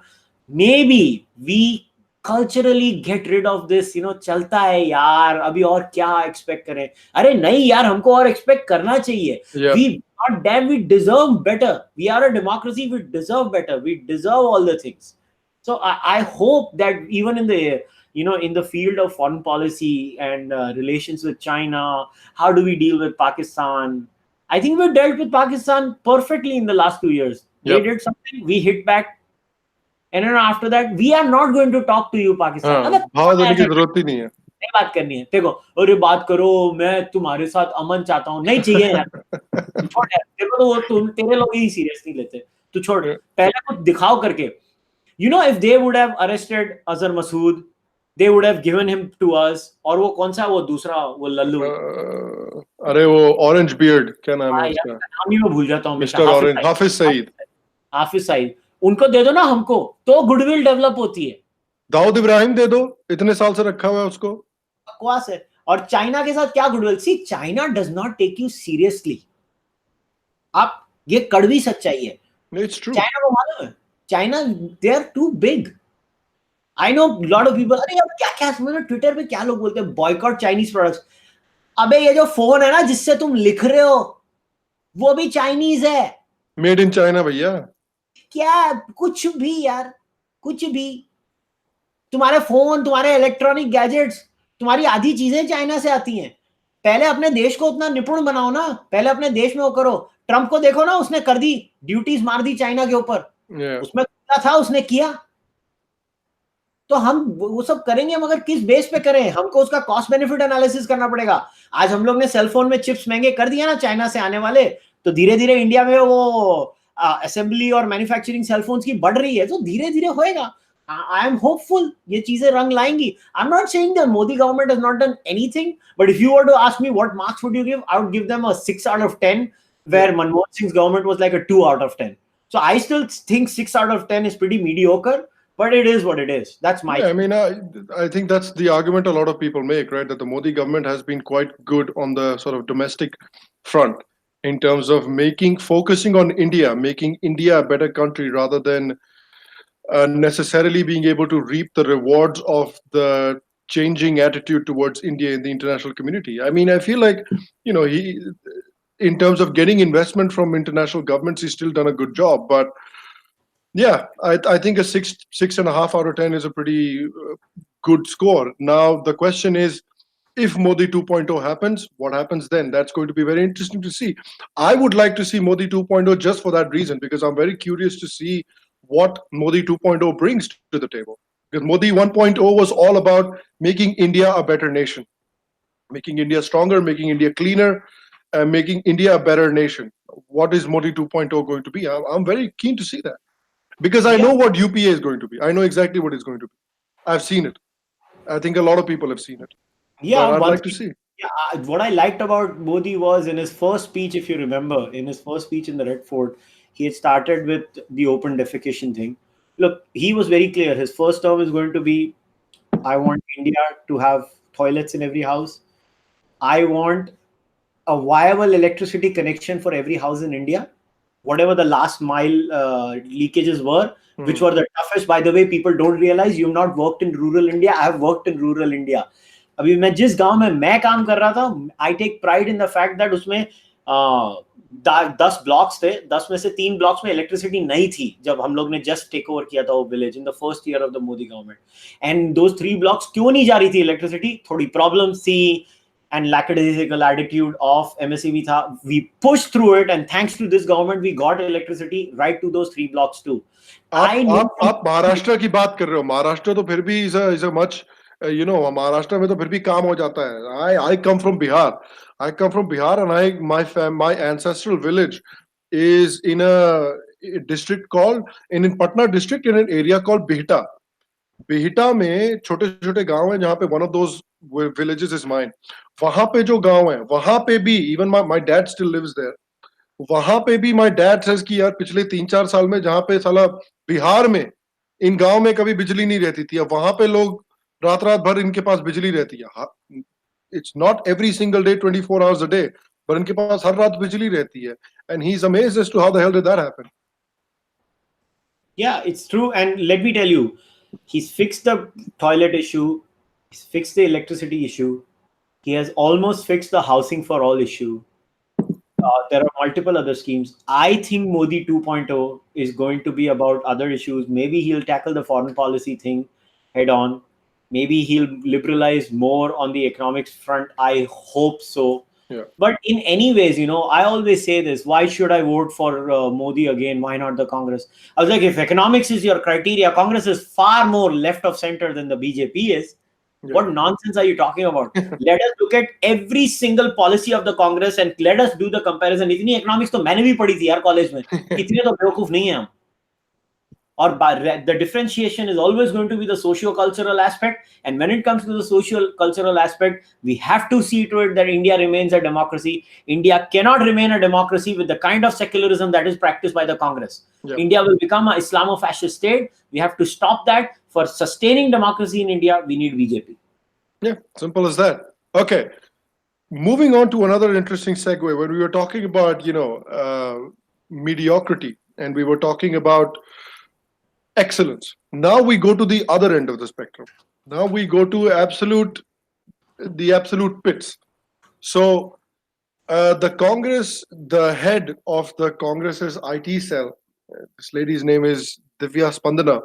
maybe we culturally get rid of this, चलता है यार, अभी और क्या expect करें? अरे नहीं यार, हमको और expect करना चाहिए. We deserve better. We are a democracy. We deserve better. We deserve all the things. So I hope that even in the in the field of foreign policy and relations with China, how do we deal with Pakistan? I think we've dealt with Pakistan perfectly in the last 2 years. They did something, we hit back. And then after that, we are not going to talk to you, Pakistan. नहीं बात करनी है. देखो, अरे बात करो, मैं तुम्हारे साथ अमन चाहता हूँ. नहीं चाहिए यार. छोड़ यार. देखो तो तेरे लोग ही सीरियस नहीं लेते. तू छोड़. पहले कुछ दिखाओ करके. If they would have arrested Azhar Masood, they would have given him to us. और वो कौन सा वो दूसरा वो लल्लू अरे वो ऑरेंज बियर्ड क्या नाम है यार उसका, नाम ही मैं भूल जाता हूँ हमेशा मिस्टर ऑरेंज, हाफिज सईद, हाफिज सईद उनको दे दो ना हमको तो गुडविल डेवलप होती है दाऊद इब्राहिम दे दो, इतने साल से रखा हुआ है उसको, बकवास है। और चाइना के साथ क्या goodwill, see China does not take you seriously, आप ये कड़वी सच्चाई है, इट्स ट्रू, चाइना को मालूम है, China they are too big. I know lot of people, अरे यार क्या क्या मतलब ट्विटर पे क्या लोग बोलते हैं बॉयकॉट चाइनीज प्रोडक्ट्स। अबे ये जो फोन है ना जिससे तुम लिख रहे हो वो भी चाइनीज है, मेड इन चाइना भैया, क्या कुछ भी यार, कुछ भी, तुम्हारे फोन, तुम्हारे इलेक्ट्रॉनिक गैजेट्स, तुम्हारी आधी चीजें चाइना से आती हैं। पहले अपने देश को उतना निपुण बनाओ ना, पहले अपने देश में वो करो। ट्रम्प को देखो ना, उसने कर दी, ड्यूटीज मार दी चाइना के ऊपर, उसमें क्या था उसने किया। तो हम वो सब करेंगे मगर किस बेस पे करें, हमको उसका कॉस्ट बेनिफिट एनालिसिस करना पड़ेगा। आज हम लोग ने सेलफोन में चिप्स महंगे कर दिया ना चाइना से आने वाले, तो धीरे धीरे इंडिया में वो असेंबली और मैन्युफैक्चरिंग सेलफोन्स की बढ़ रही है, तो धीरे धीरे होएगा। आई एम होपफुल ये चीजें रंग लाएंगी। I am not saying that Modi government has not done anything, but if you were to ask me what marks would you give, I would give them a 6 out of 10, where Manmohan Singh's government was like a 2 out of 10. So I still think 6 out of 10 is pretty mediocre, but it is what it is. That's my I mean, I think that's the argument a lot of people make, right? That the Modi government has been quite good on the sort of domestic front in terms of focusing on India, making India a better country rather than necessarily being able to reap the rewards of the changing attitude towards India in the international community. I mean, I feel like, in terms of getting investment from international governments, he's still done a good job. But yeah, I think a 6.5 out of 10 is a pretty good score. Now, the question is, if Modi 2.0 happens, what happens then? That's going to be very interesting to see. I would like to see Modi 2.0 just for that reason, because I'm very curious to see what Modi 2.0 brings to the table. Because Modi 1.0 was all about making India a better nation, making India stronger, making India cleaner, and making India a better nation. What is Modi 2.0 going to be? I'm very keen to see that. Because I know what UPA is going to be. I know exactly what it's going to be. I've seen it. I think a lot of people have seen it. Yeah, but I'd like to see. Yeah, what I liked about Modi was in his first speech, if you remember, in his first speech in the Red Fort, he had started with the open defecation thing. Look, he was very clear. His first term is going to be, I want India to have toilets in every house. I want a viable electricity connection for every house in India. Whatever the last mile leakages were, which were the toughest. By the way, people don't realize you've not worked in rural India. I have worked in rural India. अभी मैं जिस गांव में मैं काम कर रहा था, I take pride in the fact that उसमें 10 ब्लॉक्स थे, 10 में से 3 ब्लॉक्स में इलेक्ट्रिसिटी नहीं थी जब हम लोग ने जस्ट टेक ओवर किया था वो village in the first year of the Modi government. And those 3 blocks क्यों नहीं जा रही थी इलेक्ट्रिसिटी, थोड़ी प्रॉब्लम्स थी and lackadaisical attitude of MSEB tha. We pushed through it, and thanks to this government, we got electricity right to those 3 blocks too. आप महाराष्ट्र की बात कर रहे हो, महाराष्ट्र तो फिर भी is a much, महाराष्ट्र में तो फिर भी काम हो जाता है. I come from Bihar. I come from Bihar, and my ancestral village is in a district called in Patna district, in an area called Bihta. Bihta में छोटे छोटे गांव हैं जहां पे one of those villages is mine. वहां पे जो गांव है वहां पे भी even my dad still lives there. वहां पे भी my dad says कि यार पिछले 3-4 साल में जहां पे साला बिहार में इन गांव में कभी बिजली नहीं रहती थी, अब वहां पे लोग रात रात भर इनके पास बिजली रहती है. It's not every single day 24 hours a day, but इनके पास हर रात बिजली रहती है. And he's amazed as to how the hell did that happen. Yeah, it's true. And let me tell you, he's fixed the toilet issue, he's fixed the electricity issue, he has almost fixed the housing for all issue. There are multiple other schemes. I think Modi 2.0 is going to be about other issues. Maybe he'll tackle the foreign policy thing head on. Maybe he'll liberalize more on the economics front. I hope so. Yeah. But in any ways, I always say this, why should I vote for Modi again? Why not the Congress? I was like, if economics is your criteria, Congress is far more left of center than the BJP is. Yeah. What nonsense are you talking about? Let us look at every single policy of the Congress and let us do the comparison. इतनी economics तो मैंने भी पढ़ी थी यार college में, इतने तो बेवकूफ नहीं है हम. or the differentiation is always going to be the socio-cultural aspect. And when it comes to the social cultural aspect, we have to see to it that India remains a democracy. India cannot remain a democracy with the kind of secularism that is practiced by the Congress. Yep. India will become an Islamo-fascist state. We have to stop that. For sustaining democracy in India, we need BJP. Yeah, simple as that. Okay, moving on to another interesting segue. When we were talking about, mediocrity, and we were talking about excellence, now we go to the other end of the spectrum. Now we go to the absolute pits. So the Congress, the head of the Congress's IT cell, this lady's name is Divya Spandana.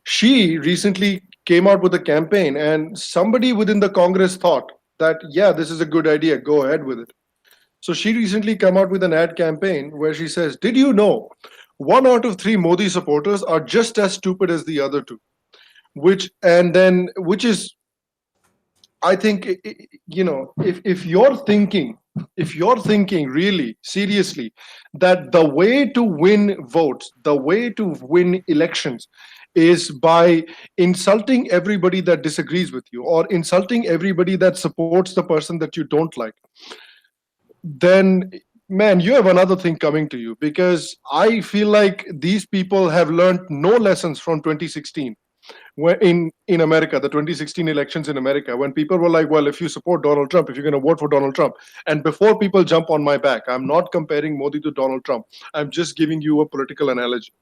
She recently came out with a campaign, and somebody within the Congress thought that, yeah, this is a good idea, go ahead with it. So she recently came out with an ad campaign where she says, did you know 1 out of 3 Modi supporters are just as stupid as the other two? Which is, I think, if you're thinking really seriously that the way to win votes, the way to win elections is by insulting everybody that disagrees with you, or insulting everybody that supports the person that you don't like, then man, you have another thing coming to you, because I feel like these people have learned no lessons from 2016, where in America, the 2016 elections in America, when people were like, well, if you support Donald Trump, if you're going to vote for Donald Trump, and before people jump on my back, I'm not comparing Modi to Donald Trump, I'm just giving you a political analogy,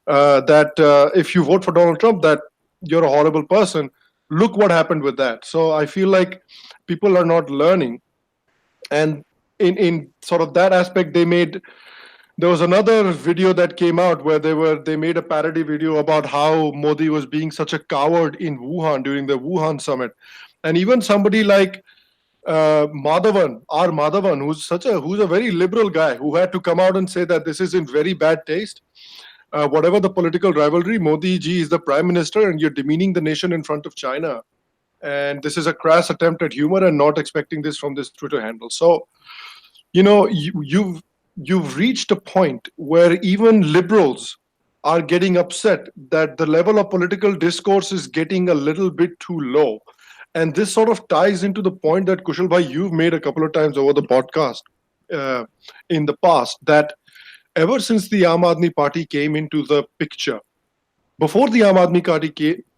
that if you vote for Donald Trump, that you're a horrible person. Look what happened with that. So I feel like people are not learning. And in sort of that aspect, there was another video that came out where they made a parody video about how Modi was being such a coward in Wuhan during the Wuhan summit. And even somebody like Madhavan, who's a very liberal guy, who had to come out and say that this is in very bad taste. Whatever the political rivalry, Modi ji is the prime minister, and you're demeaning the nation in front of China. And this is a crass attempt at humor, and not expecting this from this Twitter handle. So, you've reached a point where even liberals are getting upset that the level of political discourse is getting a little bit too low. And this sort of ties into the point that Kushal bhai, you've made a couple of times over the podcast in the past, that ever since the Aam Aadmi Party came into the picture, before the Aam Aadmi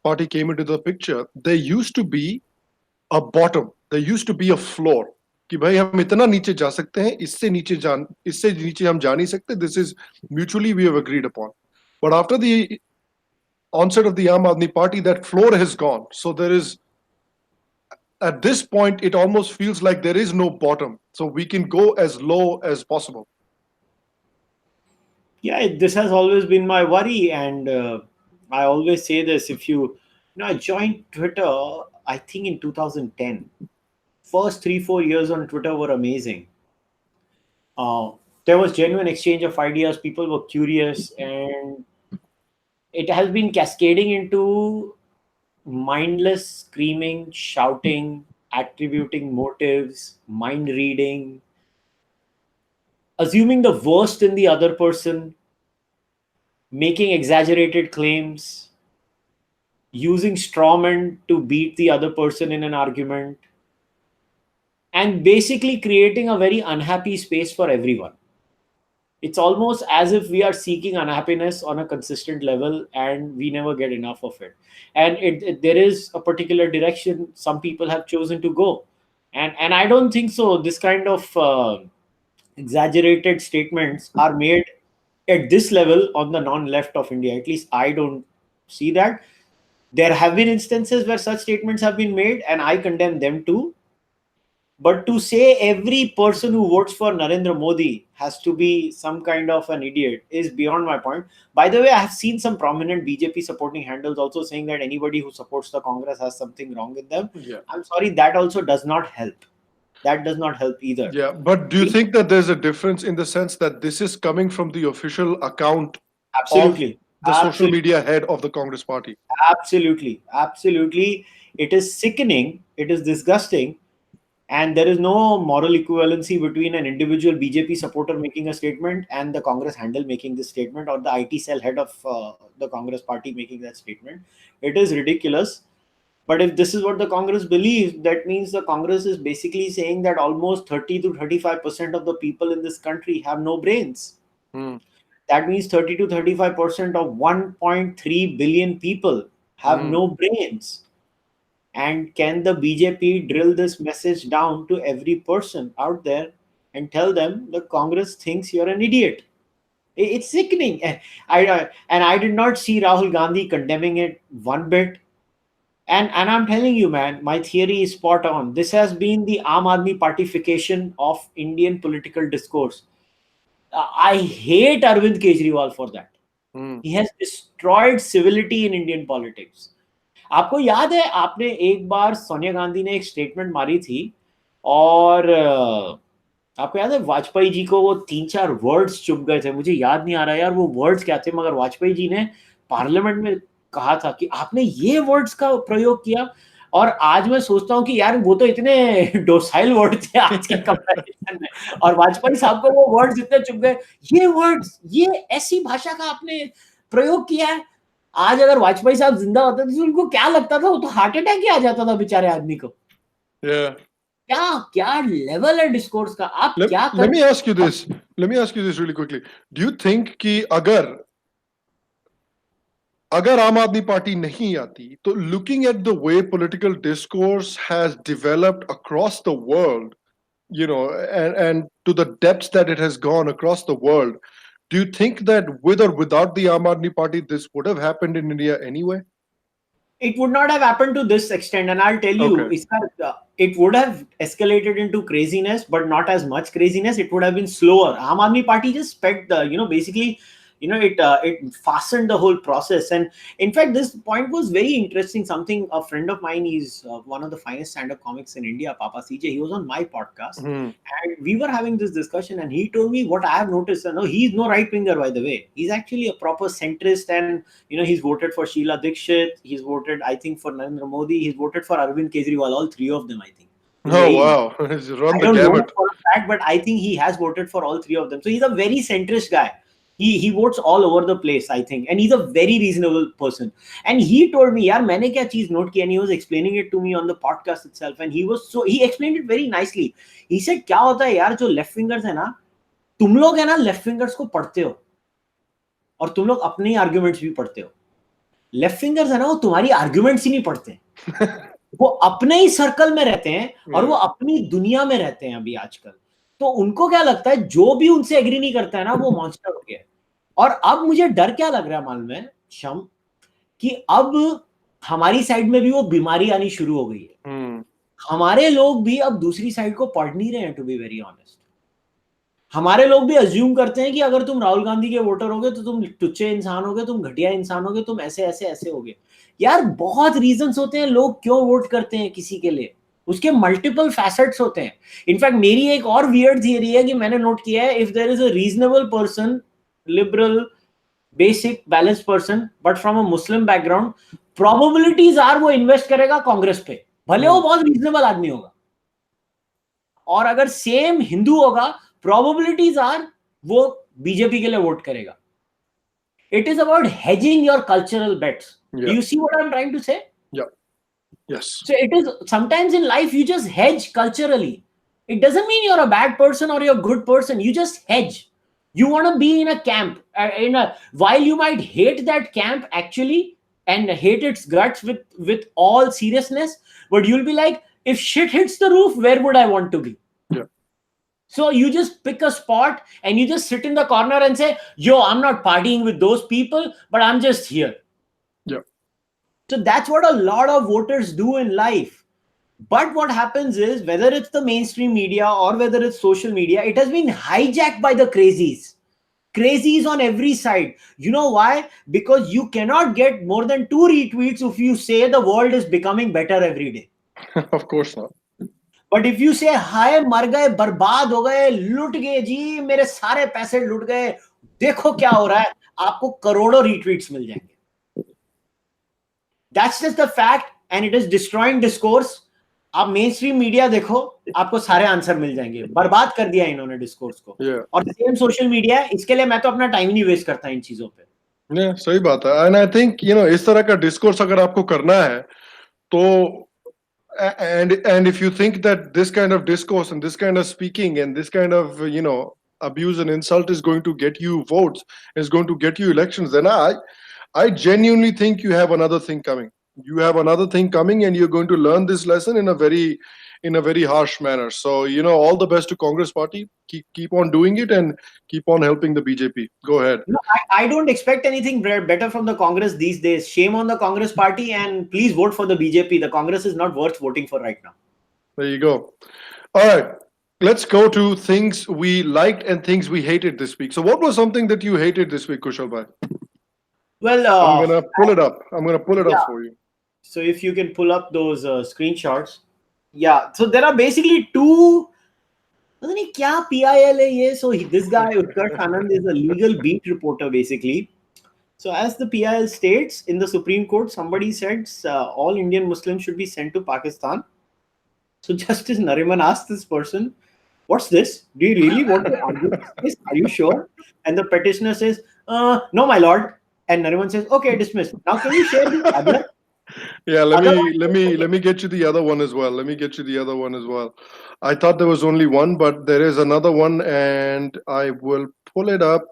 Party came into the picture, there used to be a bottom, there used to be a floor. कि भाई हम इतना नीचे जा सकते हैं, इससे नीचे हम जा नहीं सकते. This is mutually we have agreed upon. But after the onset of the Aam Aadmi Party, that floor has gone. So there is, at this point, it almost feels like there is no bottom. So we can go as low as possible. Yeah, this has always been my worry, and I always say this. I joined Twitter, I think in 2010. First 3-4 years on Twitter were amazing. There was genuine exchange of ideas. People were curious, and it has been cascading into mindless screaming, shouting, attributing motives, mind reading, assuming the worst in the other person, making exaggerated claims, using strawmen to beat the other person in an argument, and basically creating a very unhappy space for everyone. It's almost as if we are seeking unhappiness on a consistent level, and we never get enough of it. And there is a particular direction some people have chosen to go. And I don't think so. This kind of exaggerated statements are made at this level on the non-left of India. At least I don't see that. There have been instances where such statements have been made, and I condemn them too. But to say every person who votes for Narendra Modi has to be some kind of an idiot is beyond my point. By the way, I have seen some prominent BJP supporting handles also saying that anybody who supports the Congress has something wrong with them. Yeah. I'm sorry, that also does not help. That does not help either. Yeah, but do you think that there's a difference in the sense that this is coming from the official account Absolutely. of the social media head of the Congress party? Absolutely. It is sickening. It is disgusting. And there is no moral equivalency between an individual BJP supporter making a statement and the Congress handle making this statement, or the IT cell head of the Congress party making that statement. It is ridiculous. But if this is what the Congress believes, that means the Congress is basically saying that almost 30 to 35% of the people in this country have no brains. That means 30 to 35% of 1.3 billion people have no brains. And can the BJP drill this message down to every person out there and tell them the Congress thinks you're an idiot? It's sickening. And I did not see Rahul Gandhi condemning it one bit. And I'm telling you, man, my theory is spot on. This has been the Aam Aadmi partification of Indian political discourse. I hate Arvind Kejriwal for that. He has destroyed civility in Indian politics. आपको याद है आपने एक बार सोनिया गांधी ने एक statement मारी थी और आपको याद है वाजपेयी जी को वो 3-4 वर्ड्स चुप गए थे, मुझे याद नहीं आ रहा यार वो वर्ड्स क्या थे, मगर वाजपेयी जी ने पार्लियामेंट में कहा था कि आपने ये वर्ड्स का प्रयोग किया। और आज मैं सोचता हूँ कि यार वो तो इतने डोसाइल वर्ड थे आज के कंपैरिजन में, और वाजपेयी साहब को वो वर्ड्स इतने चुप गए, ये वर्ड्स, ये ऐसी भाषा का आपने प्रयोग किया है। आज अगर वाजपेयी साहब जिंदा होते तो उनको क्या लगता था, वो तो हार्ट अटैक ही आ जाता था बेचारे आदमी को। क्या लेवल है डिस्कोर्स का, आप क्या कर। Let me ask you this really quickly. Do you think कि अगर आम आदमी पार्टी नहीं आती तो looking at the way political discourse has developed across the world, you know, and to the depths that it has gone across the world, do you think that with or without the Aam Aadmi Party, this would have happened in India anyway? It would not have happened to this extent, and I'll tell you, it would have escalated into craziness, but not as much craziness. It would have been slower. Aam Aadmi Party just sped the, basically, it fastened the whole process. And in fact, this point was very interesting. Something, a friend of mine, he's one of the finest stand-up comics in India, Papa CJ, he was on my podcast, and we were having this discussion, and he told me what I have noticed. No, he's no right-winger, by the way. He's actually a proper centrist, and he's voted for Sheila Dikshit, he's voted, I think, for Narendra Modi, he's voted for Arvind Kejriwal, all three of them, I think. Wow. He's run the gamut. I don't know for a fact, but I think he has voted for all three of them. So he's a very centrist guy. He votes all over the place, I think, and he's a very reasonable person. And he told me, यार मैंने क्या चीज note किया, and he was explaining it to me on the podcast itself, and he explained it very nicely. He said क्या होता है यार, जो लेफ्ट फिंगर्स है ना, तुम लोग है ना लेफ्ट फिंगर्स को पढ़ते हो और तुम लोग अपने ही आर्ग्यूमेंट्स भी पढ़ते हो। लेफ्ट फिंगर्स है ना, वो तुम्हारी आर्ग्यूमेंट्स ही नहीं पढ़ते वो अपने ही सर्कल में रहते हैं और वो अपनी दुनिया में रहते हैं अभी आजकल। तो उनको क्या लगता है, जो भी उनसे एग्री नहीं करता है ना, वो मॉन्स्टर हो गया। और अब मुझे डर क्या लग रहा है मालूम है शम, कि अब हमारी साइड में भी वो बीमारी आनी शुरू हो गई है। हमारे लोग भी अब दूसरी साइड को पढ़ नहीं रहे हैं, टू बी वेरी ऑनेस्ट। हमारे लोग भी अज्यूम करते हैं कि अगर तुम राहुल गांधी के वोटर होगे तो तुम टुच्चे इंसान होगे, तुम घटिया इंसान होगे, तुम ऐसे ऐसे ऐसे होगे। यार बहुत रीजंस होते हैं लोग क्यों वोट करते हैं किसी के लिए, उसके मल्टीपल फैसेट्स होते हैं। इनफैक्ट मेरी एक और वियर्ड थियरी है कि मैंने नोट किया है, if there is a reasonable person, liberal, basic, balanced person, but from a Muslim background, probabilities are वो इन्वेस्ट करेगा कांग्रेस पे, भले वो बहुत रीजनेबल आदमी होगा। और अगर सेम हिंदू होगा, probabilities are वो बीजेपी के लिए वोट करेगा। It is about hedging your cultural bets. Yeah. Do you see what I'm trying to say? Yeah. Yes. So it is, sometimes in life you just hedge culturally. It doesn't mean you're a bad person or you're a good person. You just hedge. You want to be in a camp, while you might hate that camp actually and hate its guts with all seriousness, but you'll be like, if shit hits the roof, where would I want to be? Yeah. So you just pick a spot and you just sit in the corner and say, yo, I'm not partying with those people, but I'm just here. Yeah. So that's what a lot of voters do in life. But what happens is, whether it's the mainstream media or whether it's social media, it has been hijacked by the crazies. Crazies on every side. You know why? Because you cannot get more than 2 retweets if you say the world is becoming better every day. Of course not. But if you say, हाय मर गए, बर्बाद हो गए, लुट गए जी, मेरे सारे पैसे लुट गए, देखो क्या हो रहा है, आपको करोड़ों retweets मिल जाएंगे. That's just the fact, and it is destroying discourse. आप मेन स्ट्रीम मीडिया देखो, आपको सारे आंसर मिल जाएंगे। बर्बाद कर दिया इन्होंने डिस्कोर्स को। और सेम सोशल मीडिया है, इसके लिए मैं तो अपना टाइम नहीं वेस्ट करता इन चीजों पे। सही बात है। एंड आई थिंक इस तरह का डिस्कोर्स अगर आपको करना है तो and if you think that this kind of discourse and this kind of speaking and this kind of abuse and insult is going to get you votes, is going to get you elections, then I genuinely think you have another thing coming. You have another thing coming, and you're going to learn this lesson in a very harsh manner. So all the best to Congress Party. Keep on doing it and keep on helping the BJP. Go ahead. No, I don't expect anything better from the Congress these days. Shame on the Congress Party, and please vote for the BJP. The Congress is not worth voting for right now. There you go. All right. Let's go to things we liked and things we hated this week. So what was something that you hated this week, Kushal bhai? Well, I'm going to pull it up. I'm going to pull it up for you. So if you can pull up those screenshots. Yeah. So there are basically two. Kya PIL hai ye? So this guy, Utkarsh Anand, is a legal beat reporter basically. So as the PIL states, in the Supreme Court, somebody said all Indian Muslims should be sent to Pakistan. So Justice Nariman asked this person, "What's this? Do you really want to argue this? Are you sure?" And the petitioner says, "No, my lord." And Nariman says, "Okay, dismissed. Now can you share the other?" Yeah, let me get you the other one as well. Let me get you the other one as well. I thought there was only one, but there is another one, and I will pull it up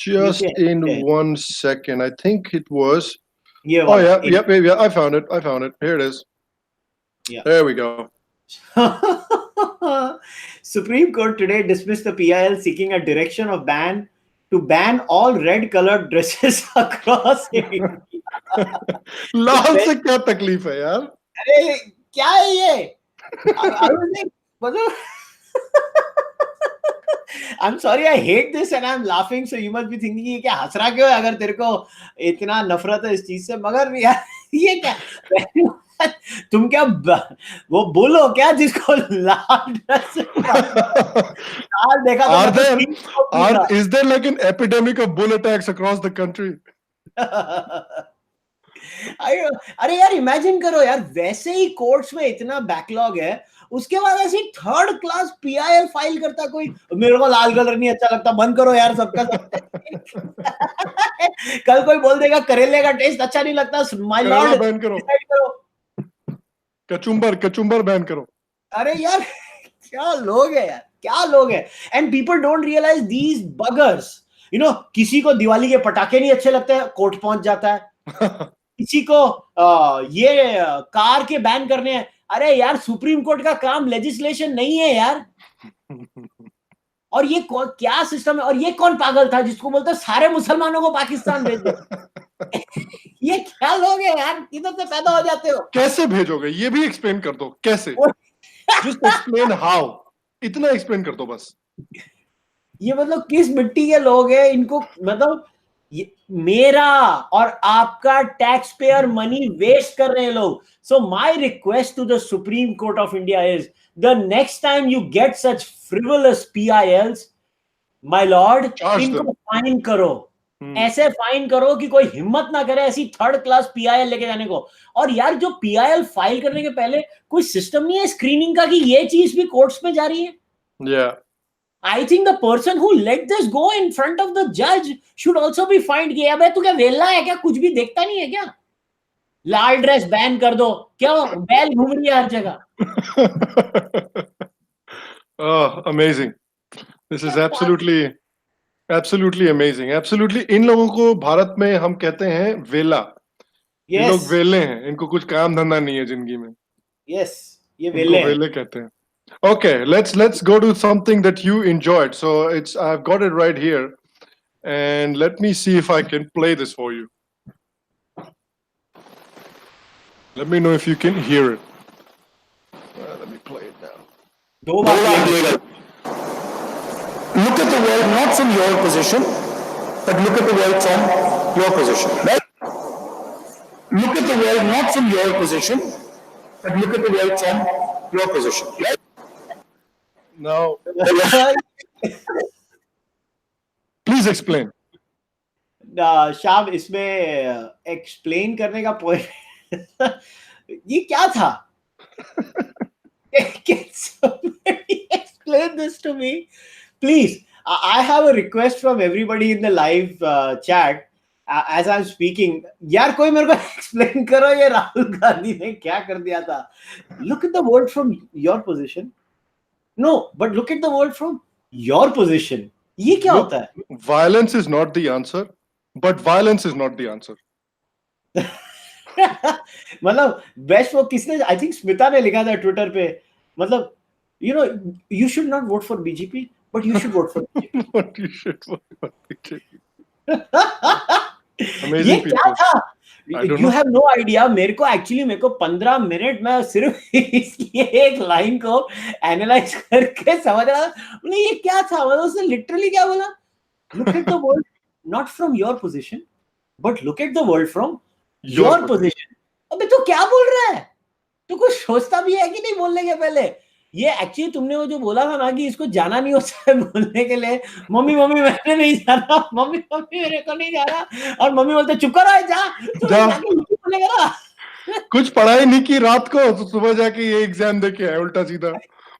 just in 1 second. I think it was. Yeah, yeah. I found it. Here it is. Yeah. There we go. Supreme Court today dismissed the PIL seeking a direction of to ban all red-colored dresses across India. लाल से क्या तकलीफ है यार? अरे क्या है ये? I'm sorry, I hate this and I'm laughing. So you must be thinking ये क्या हंस रहा क्यों है अगर तेरे को इतना नफरत है इस चीज से? मगर यार ये क्या? तुम क्या वो बोलो क्या जिसको लाल ड्रेस लाल देखा तो is there like an epidemic of bull attacks across the country? अरे यार इमेजिन करो यार, वैसे ही कोर्ट्स में इतना बैकलॉग है, उसके बाद ऐसी थर्ड क्लास PIL फाइल करता कोई, मेरे को लाल कलर नहीं अच्छा लगता, बंद करो यार सबका सब। कल कोई बोल देगा करेले का टेस्ट अच्छा नहीं लगता, माय लॉर्ड बैन करो, कचुम्बर बैन करो। अरे यार क्या लोग है यार, क्या लोग है। And people don't realise these buggers, किसी को दिवाली के पटाखे नहीं अच्छे लगते हैं, कोर्ट पहुंच जाता है। किसी को ये कार के बैन करने हैं, अरे यार सुप्रीम कोर्ट का काम लेजिस्लेशन नहीं है यार। और ये क्या सिस्टम है, और ये कौन पागल था जिसको बोलते सारे मुसलमानों को पाकिस्तान भेज दो। ये क्या लोग हैं यार, किधर से पैदा हो जाते हो? कैसे भेजोगे ये भी एक्सप्लेन कर दो, कैसे? जस्ट एक्सप्लेन हाउ, इतना एक्सप्लेन कर दो बस। ये मतलब किस मिट्टी के लोग हैं इनको, मतलब मेरा और आपका टैक्स पेयर मनी वेस्ट कर रहे हैं लोग। So my request to the Supreme Court of India is the next time you get such frivolous PILs, my lord, इनको फाइन करो। ऐसे फाइन करो कि कोई हिम्मत ना करे ऐसी थर्ड क्लास PIL लेके जाने को। और यार जो PIL फाइल करने के पहले कोई सिस्टम नहीं है स्क्रीनिंग का कि ये चीज भी कोर्ट्स में जा रही है। I think the person who let this go in front of the judge should also be fined. कि अबे तू क्या वेला है क्या, कुछ भी देखता नहीं है क्या? लाल ड्रेस बैन कर दो, क्या बैल घूम रही है हर जगह। Oh, amazing. This is absolutely amazing. Absolutely. इन लोगों को भारत में हम कहते हैं वेला। ये लोग वेले हैं, इनको कुछ काम धंधा नहीं है जिंदगी में। Yes, ये वेले कहते हैं। Okay, let's go to something that you enjoyed. So I've got it right here, and let me see if I can play this for you. Let me know if you can hear it. Let me play it now. Look at the world not from your position, but look at the world from your position. Right? Look at the world not from your position, but look at the world from your position. Right? Now, please explain. शाम, इसमें explain करने का point ये क्या था? Can somebody explain this to me? Please, I have a request from everybody in the live chat as I'm speaking. यार कोई मेरे को explain करो ये राहुल गांधी ने क्या कर दिया था? Look at the world from your position. No, but look at the world from your position. ये क्या Look, होता है? violence is not the answer, but violence is not the answer. मतलब बेस्ट वो किसने आई थिंक स्मिता ने लिखा था ट्विटर पे मतलब you know you should not vote for BJP but you should vote for But you should vote for BJP. ये Amazing क्या people. था I don't you know. Have no idea मेरे को 15 मिनट में सिर्फ इसकी एक लाइन को एनालाइज करके समझ रहा था बोले ये क्या था मतलब उसने लिटरली क्या बोला look at the world not from your position but look at the world from your position अबे तू क्या बोल रहा है तू कुछ सोचता भी है कि नहीं बोलने के पहले ये एक्चुअली तुमने वो जो बोला था ना कि इसको जाना नहीं होता है बोलने के लिए मम्मी मैंने नहीं जाना मम्मी मेरे को नहीं जाना और मम्मी बोलते चुप करो जा तो जा। जाके उल्टी बोलेगा ना कुछ पढ़ाई नहीं की रात को तो सुबह जाके ये एग्जाम दे के आए उल्टा सीधा।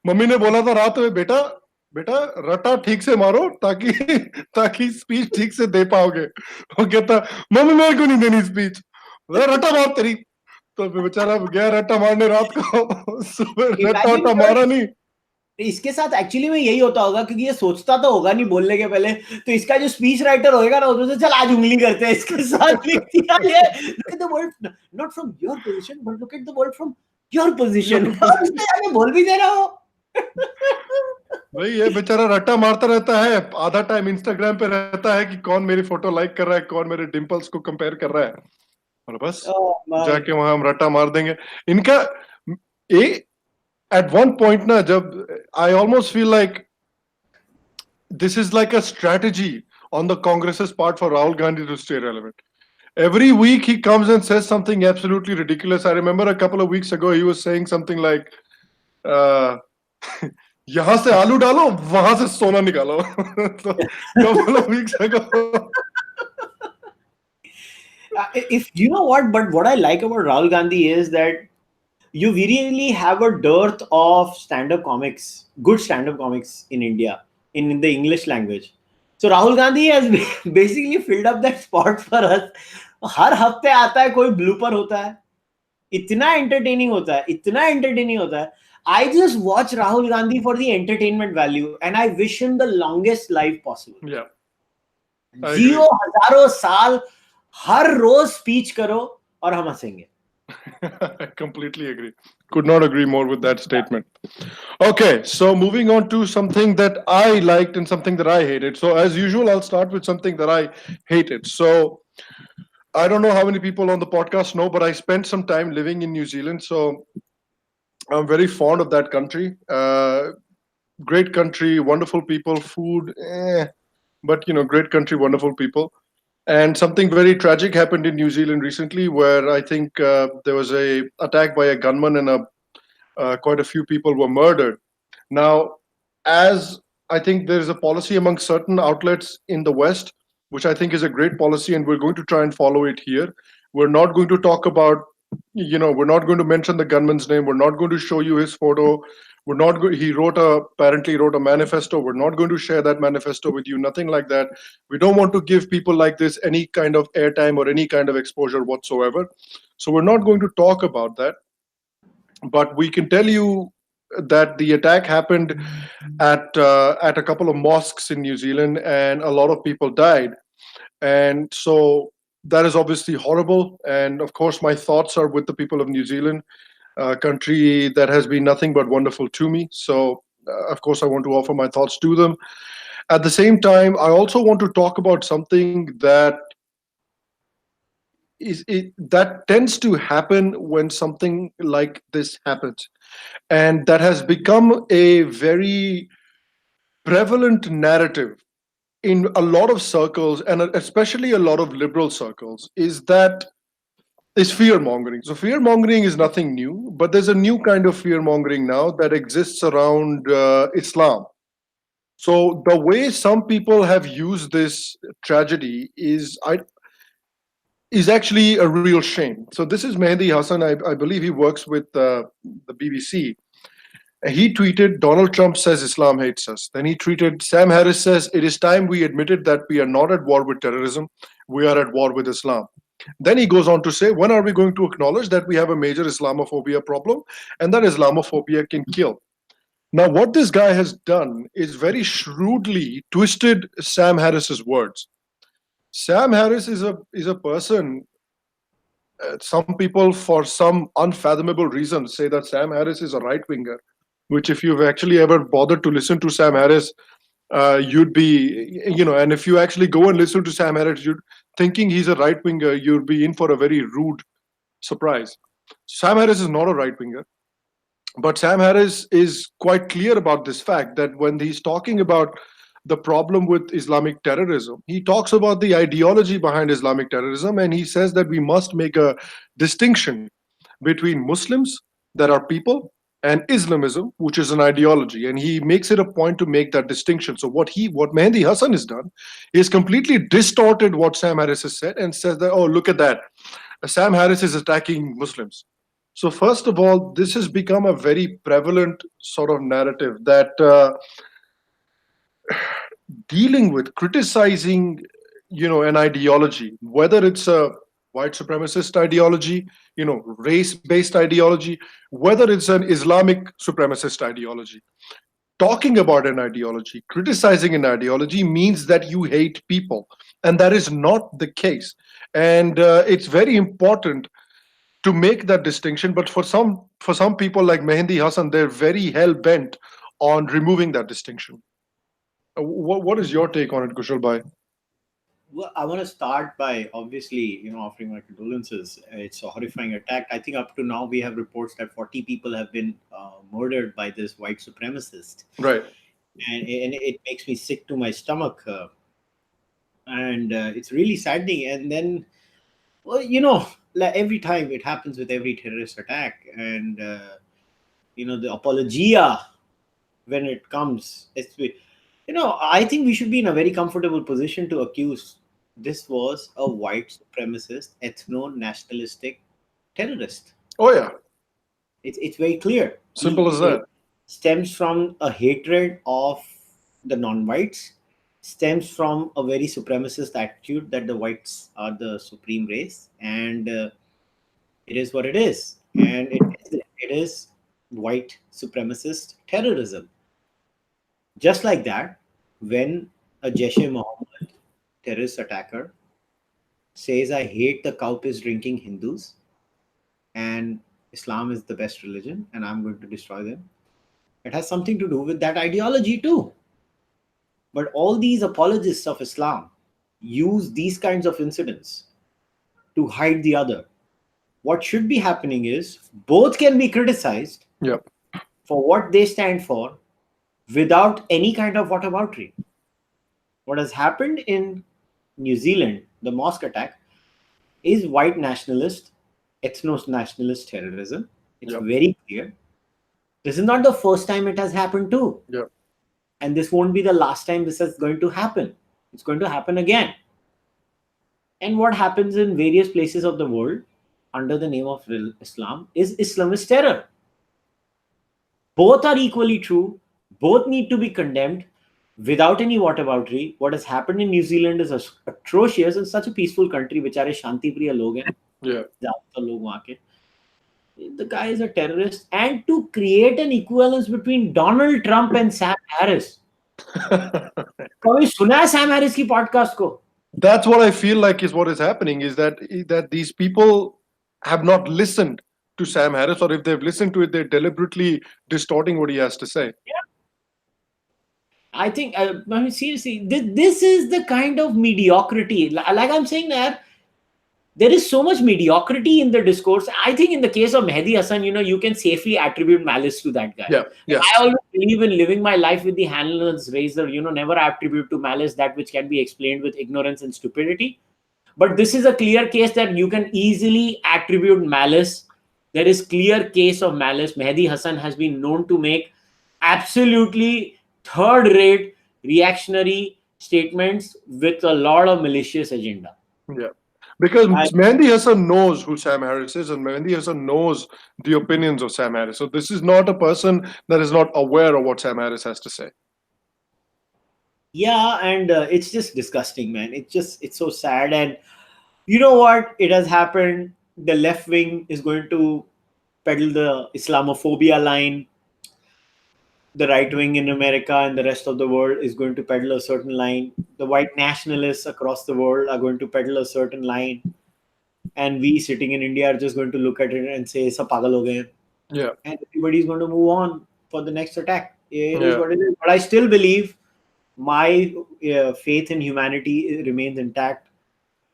मम्मी ने बोला था रात में बेटा रटा ठीक से मारो ताकि स्पीच ठीक से दे पाओगे। वो कहता मम्मी मेरे को नहीं देनी स्पीच रटा मार तेरी तो फिर बेचारा गया रट्टा मारने रात को सुबह रट्टा मारा नहीं इसके साथ एक्चुअली में यही होता होगा क्योंकि ये सोचता तो होगा नहीं बोलने के पहले तो इसका जो स्पीच राइटर होएगा ना उसमें से चल आज उंगली करते हैं इसके साथ लिख दिया ये look at the world not from your position but look at the world from your position मैं बोल भी दे रहा हूं भाई ये बेचारा रट्टा मारता रहता है आधा टाइम इंस्टाग्राम पे रहता है कि कौन मेरी फोटो लाइक कर रहा है कौन मेरे डिंपल्स को कंपेयर कर रहा है और बस जाके वहां हम रट्टा मार देंगे इनका at one point na jab I almost feel like this is like a strategy on the Congress's part for Rahul Gandhi to stay relevant. Every week he comes and says something absolutely ridiculous. I remember a couple of weeks ago he was saying something like yahan se aloo dalo wahan se sona nikalo so, couple of weeks ago if you know what I like about Rahul Gandhi is that you really have a dearth of stand-up comics, good stand-up comics in India, in the English language. So Rahul Gandhi has basically filled up that spot for us. हर हफ्ते आता है कोई blooper होता है इतना entertaining होता है I just watch Rahul Gandhi for the entertainment value and I wish him the longest life possible. Yeah. जियो हजारों साल हर रोज स्पीच करो और हम हंसेंगे I completely agree. Could not agree more with that statement. Okay, so moving on to something that I liked and something that I hated. So as usual, I'll start with something that I hated. So I don't know how many people on the podcast know, but I spent some time living in New Zealand. So I'm very fond of that country. Great country, wonderful people, food, but great country, wonderful people. And something very tragic happened in New Zealand recently, where I think there was a attack by a gunman and quite a few people were murdered. Now, as I think there is a policy among certain outlets in the West, which I think is a great policy, and we're going to try and follow it here. We're not going to talk about, we're not going to mention the gunman's name. We're not going to show you his photo. We're not going. He apparently wrote a manifesto. We're not going to share that manifesto with you. Nothing like that. We don't want to give people like this any kind of airtime or any kind of exposure whatsoever. So we're not going to talk about that. But we can tell you that the attack happened at a couple of mosques in New Zealand, and a lot of people died. And so that is obviously horrible. And of course, my thoughts are with the people of New Zealand. A country that has been nothing but wonderful to me. So, of course, I want to offer my thoughts to them. At the same time, I also want to talk about something that that tends to happen when something like this happens, and that has become a very prevalent narrative in a lot of circles, and especially a lot of liberal circles, is fear mongering. So fear mongering is nothing new, but there's a new kind of fear mongering now that exists around Islam. So the way some people have used this tragedy is is actually a real shame. So this is Mehdi Hassan. I believe he works with the BBC. He tweeted, Donald Trump says Islam hates us. Then he tweeted, Sam Harris says, it is time we admitted that we are not at war with terrorism, we are at war with Islam. Then he goes on to say, when are we going to acknowledge that we have a major Islamophobia problem and that Islamophobia can kill? Now, what this guy has done is very shrewdly twisted Sam Harris's words. Sam Harris is a person. Some people, for some unfathomable reason, say that Sam Harris is a right winger. Which, if you've actually ever bothered to listen to Sam Harris, you'd be, and if you actually go and listen to Sam Harris, you're thinking he's a right winger, you'll be in for a very rude surprise. Sam Harris is not a right winger. But Sam Harris is quite clear about this fact that when he's talking about the problem with Islamic terrorism, he talks about the ideology behind Islamic terrorism, and he says that we must make a distinction between Muslims, that are people, and Islamism, which is an ideology. And he makes it a point to make that distinction. So what Mehdi Hassan has done is completely distorted what Sam Harris has said and says that, oh, look at that. Sam Harris is attacking Muslims. So first of all, this has become a very prevalent sort of narrative that dealing with criticizing, an ideology, whether it's a white supremacist ideology, race-based ideology, whether it's an Islamic supremacist ideology. Talking about an ideology, criticizing an ideology means that you hate people, and that is not the case. And it's very important to make that distinction. But for some people like Mehdi Hassan, they're very hell bent on removing that distinction. What is your take on it, Kushal Bhai? Well, I want to start by obviously, offering my condolences. It's a horrifying attack. I think up to now we have reports that 40 people have been murdered by this white supremacist. Right. And it makes me sick to my stomach. And it's really saddening. And then, well, like every time it happens with every terrorist attack, and the apologia when it comes, I think we should be in a very comfortable position to accuse this was a white supremacist, ethno-nationalistic terrorist. Oh yeah, it's very clear. Simple as that. It stems from a hatred of the non-whites, stems from a very supremacist attitude that the whites are the supreme race, and it is what it is. And it is white supremacist terrorism. Just like that, when a Jaish-e-Mohammed terrorist attacker says, I hate the cow piss drinking Hindus and Islam is the best religion and I'm going to destroy them, it has something to do with that ideology too. But all these apologists of Islam use these kinds of incidents to hide the other. What should be happening is both can be criticized for what they stand for without any kind of whataboutery. What has happened in New Zealand, the mosque attack, is white nationalist, ethno-nationalist terrorism. It's very clear. This is not the first time it has happened too. And this won't be the last time this is going to happen. It's going to happen again. And what happens in various places of the world under the name of Islam is Islamist terror. Both are equally true. Both need to be condemned without any whataboutery. What has happened in New Zealand is atrocious in such a peaceful country. Bichare Shantipriya log hain. The guy is a terrorist. And to create an equivalence between Donald Trump and Sam Harris. Kabhi suna hai Sam Harris ki podcast ko? That's what I feel like is what is happening, is that these people have not listened to Sam Harris, or if they've listened to it, they're deliberately distorting what he has to say. I think, seriously, this is the kind of mediocrity. Like I'm saying that there is so much mediocrity in the discourse. I think in the case of Mehdi Hassan, you can safely attribute malice to that guy. I always believe in living my life with the handles razor, never attribute to malice that which can be explained with ignorance and stupidity. But this is a clear case that you can easily attribute malice. There is clear case of malice. Mehdi Hassan has been known to make absolutely third-rate reactionary statements with a lot of malicious agenda. Because I, Mehndi Hassan knows who Sam Harris is, and Mehndi Hassan knows the opinions of Sam Harris. So this is not a person that is not aware of what Sam Harris has to say. yeah, and it's just disgusting, man. It's so sad. And you know what? It has happened. The left wing is going to peddle the Islamophobia line. The right wing in America and the rest of the world is going to peddle a certain line. The white nationalists across the world are going to peddle a certain line. And we sitting in India are just going to look at it and say, "Sab pagal ho gaye." Yeah, And everybody's going to move on for the next attack. It is yeah, what it is. But I still believe my faith in humanity remains intact.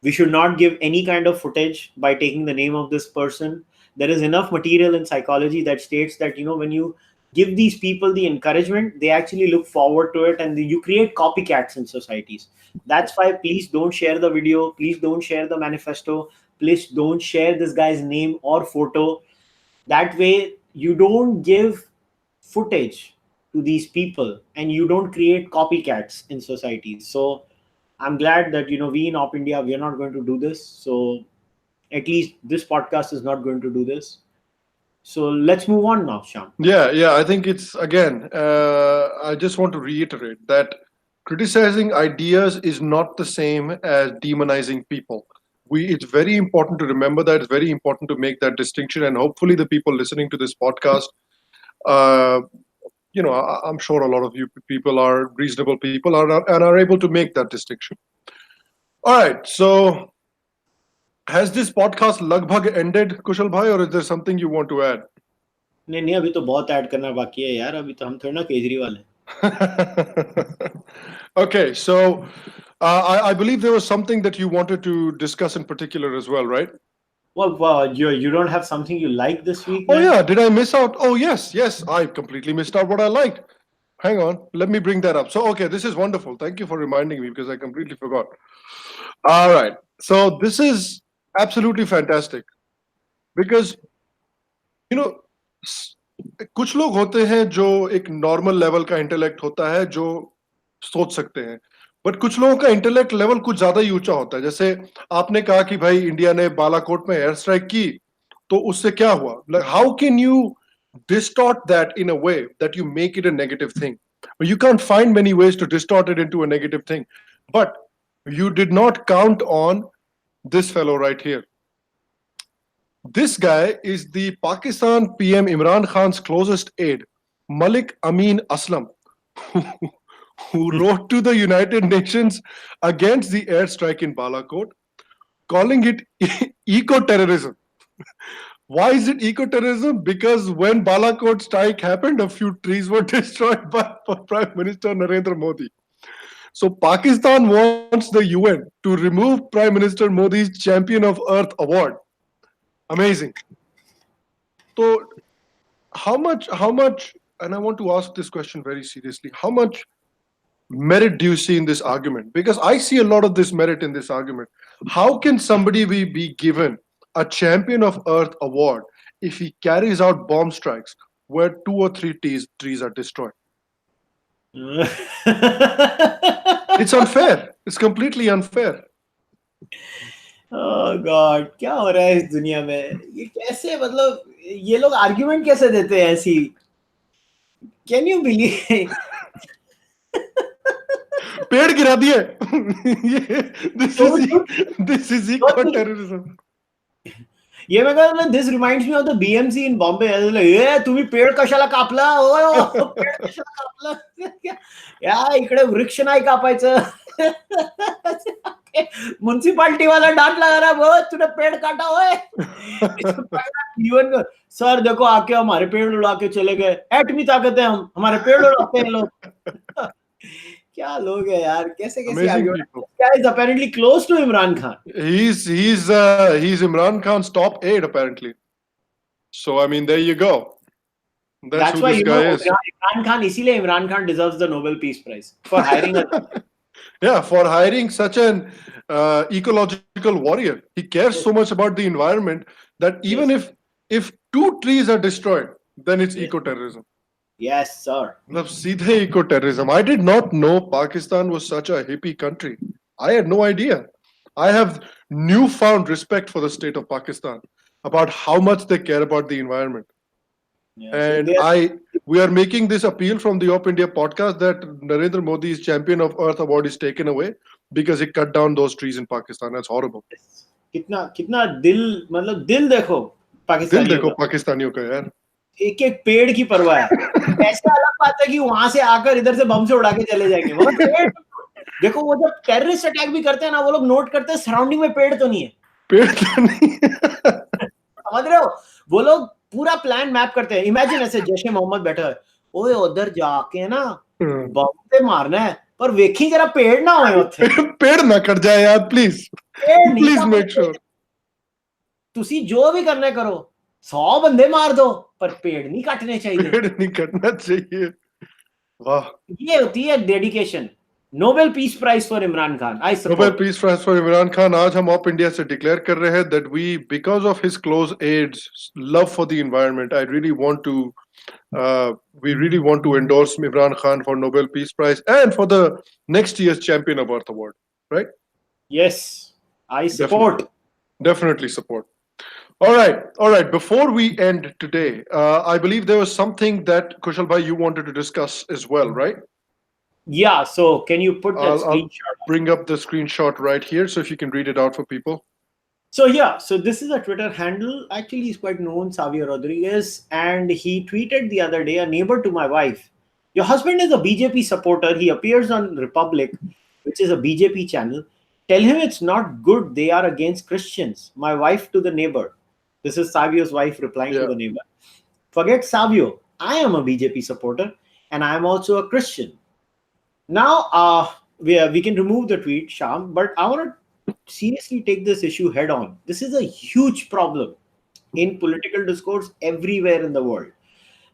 We should not give any kind of footage by taking the name of this person. There is enough material in psychology that states that, when you give these people the encouragement, they actually look forward to it, and you create copycats in societies. That's why please don't share the video, please don't share the manifesto, please don't share this guy's name or photo. That way you don't give footage to these people and you don't create copycats in societies. So I'm glad that we in OpIndia, we are not going to do this. So at least this podcast is not going to do this. So let's move on now, Sham. yeah. I think it's again. I just want to reiterate that criticizing ideas is not the same as demonizing people. It's very important to remember that. It's very important to make that distinction, and hopefully, the people listening to this podcast, uh, I'm sure a lot of you people are reasonable people and are able to make that distinction. All right, so has this podcast lagbhag ended, Kushal bhai, or is there something you want to add? नहीं अभी तो बहुत add करना बाकी है यार. अभी तो हम थोड़ा ना केजरीवाल हैं. Okay, so I believe there was something that you wanted to discuss in particular as well, right? Well, you don't have something you like this week, Oh man? yeah, did I miss out? Oh yes, I completely missed out what I liked. Hang on, let me bring that up. So okay, this is wonderful. Thank you for reminding me because I completely forgot. All right, so this is absolutely fantastic because कुछ लोग होते हैं जो एक normal level का intellect होता है जो सोच सकते हैं, बट कुछ लोगों का इंटेलेक्ट लेवल कुछ ज्यादा ही ऊंचा होता है. जैसे आपने कहा कि भाई इंडिया ने बालाकोट में एयर स्ट्राइक की, तो उससे क्या हुआ? How can you distort that in a way that you make it a negative thing? You can't find many ways to distort it into a negative thing, but you did not count on this fellow right here. This guy is the Pakistan PM Imran Khan's closest aide, Malik Amin Aslam, who wrote to the United Nations against the airstrike in Balakot, calling it eco-terrorism. Why is it eco-terrorism? Because when Balakot strike happened, a few trees were destroyed by Prime Minister Narendra Modi. So Pakistan wants the UN to remove Prime Minister Modi's Champion of Earth award. Amazing. So how much, and I want to ask this question very seriously, how much merit do you see in this argument? Because I see a lot of this merit in this argument. How can somebody be given a Champion of Earth award if he carries out bomb strikes where 2 or 3 trees are destroyed? It's unfair. It's completely unfair. Oh God, क्या हो रहा है इस दुनिया में? ये कैसे, मतलब ये लोग आर्ग्यूमेंट कैसे देते हैं ऐसी? Can you believe? पेड़ गिरा दिए. This is eco-terrorism. ये मैं कहता हूँ, this reminds me of the BMC in Bombay. ये तुम्ही पेड़ कशाला कापला? ओ पेड़ कशाला कापला? या इकडे वृक्ष नाही कापायचं. म्युनिसिपालिटी वाला डांट लगा रहा है, वो तूने पेड़ काटा होए. जीवन सर देखो आके हमारे पेड़ उड़ा के चले गए. एटमी ताकत है हम, हमारे पेड़ उड़ाते हैं लोग. क्या लोग है यार, कैसे guy is apparently close to Imran Khan. He's Imran Khan's top aide apparently. So I mean, there you go. That's who why this guy is. Imran Khan, इसीलिए Imran Khan deserves the Nobel Peace Prize for hiring a yeah, for hiring such an ecological warrior. He cares so much about the environment that even if 2 trees are destroyed, then it's eco-terrorism. Yes, sir. Seedhe eco-terrorism. I did not know Pakistan was such a hippie country. I had no idea. I have newfound respect for the state of Pakistan about how much they care about the environment. Yeah, And we are making this appeal from the OpIndia podcast that Narendra Modi's Champion of Earth award is taken away because he cut down those trees in Pakistan. That's horrible. कितना दिल मतलब दिल देखो दिल पाकिस्तानियों देखो का, पाकिस्तानियों का यार. एक एक पेड़ की परवाह है. ऐसा अलग बात है कि वहां से आकर इधर से बम से उड़ा के चले जाएंगे. वो पेड़ देखो, वो जब टेररिस्ट अटैक भी करते हैं ना, वो लोग नोट करते हैं सराउंडिंग में पेड़ तो नहीं है. पेड़ तो नहीं. समझ रहे हो? वो लोग पूरा प्लान मैप करते हैं. इमेजिन ऐसे जैसे मोहम्मद बैठा है, ओए उधर जाके ना बम से मारना है, पर वेखी जरा पेड़ ना होए उत्थे. पेड़ ना कट जाए यार, प्लीज प्लीज मेक श्योर. तुसी जो भी करना करो, 100 बंदे मार दो, पर पेड़ नहीं काटने चाहिए. पेड़ नहीं कटना चाहिए. वाह, ये होती है dedication. Nobel peace prize for Imran Khan. I Nobel support. Peace prize for Imran Khan. आज हम ऑप इंडिया से डिक्लेयर कर रहे हैं that we, because of his close aides love for the environment, I really want to we really want to endorse Imran Khan for Nobel Peace Prize and for the next year's Champion of Earth Award, right? Yes, I support. Definitely support. All right. Before we end today, I believe there was something that Kushal bhai you wanted to discuss as well, right? Yeah, so can you put that I'll screenshot? bring up the screenshot right here, so if you can read it out for people. So yeah, so this is a Twitter handle. Actually, he's quite known, Xavier Rodriguez, and he tweeted the other day, a neighbor to my wife, your husband is a BJP supporter. He appears on Republic, which is a BJP channel. Tell him it's not good. They are against Christians. My wife to the neighbor. This is Savio's wife replying to the neighbor. Forget Savio. I am a BJP supporter, and I am also a Christian. Now, we can remove the tweet, Sham, but I want to seriously take this issue head on. This is a huge problem in political discourse everywhere in the world.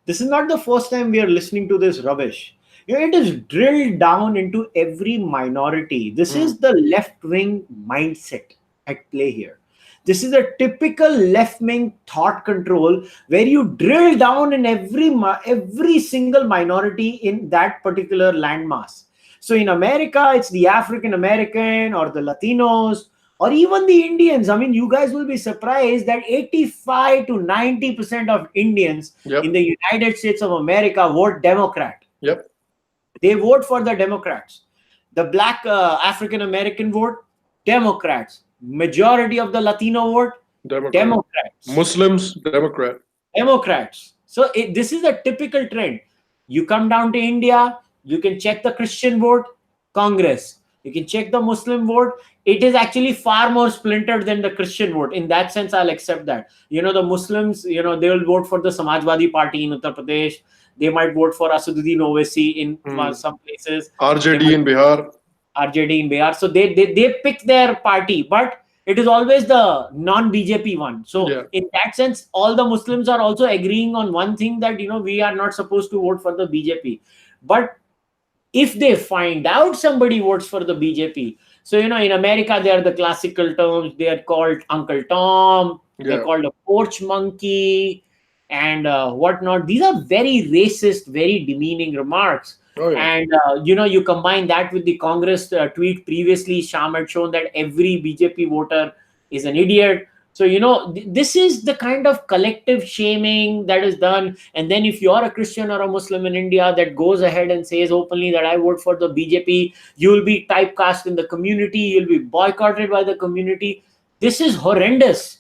This is not the first time we are listening to this rubbish. It is drilled down into every minority. This is the left-wing mindset at play here. This is a typical left-wing thought control where you drill down in every single minority in that particular landmass. So in America, it's the African American or the Latinos or even the Indians. I mean, you guys will be surprised that 85 to 90% of Indians in the United States of America vote Democrat. Yep. They vote for the Democrats. The black African American vote, Democrats. Majority of the Latino vote, Democrats. Muslims, Democrats. So this is a typical trend. You come down to India, you can check the Christian vote, Congress. You can check the Muslim vote. It is actually far more splintered than the Christian vote. In that sense, I'll accept that. The Muslims, they will vote for the Samajwadi Party in Uttar Pradesh. They might vote for Asaduddin Owaisi in some places. RJD in Bihar. So they pick their party, but it is always the non-BJP one. So in that sense, all the Muslims are also agreeing on one thing, that we are not supposed to vote for the BJP. But if they find out somebody votes for the BJP, so in America they are the classical terms. They are called Uncle Tom. They're called a porch monkey and whatnot. These are very racist, very demeaning remarks. And you combine that with the Congress tweet previously. Sham had shown that every BJP voter is an idiot. So this is the kind of collective shaming that is done. And then if you're a Christian or a Muslim in India that goes ahead and says openly that I vote for the BJP, you will be typecast in the community. You'll be boycotted by the community. This is horrendous.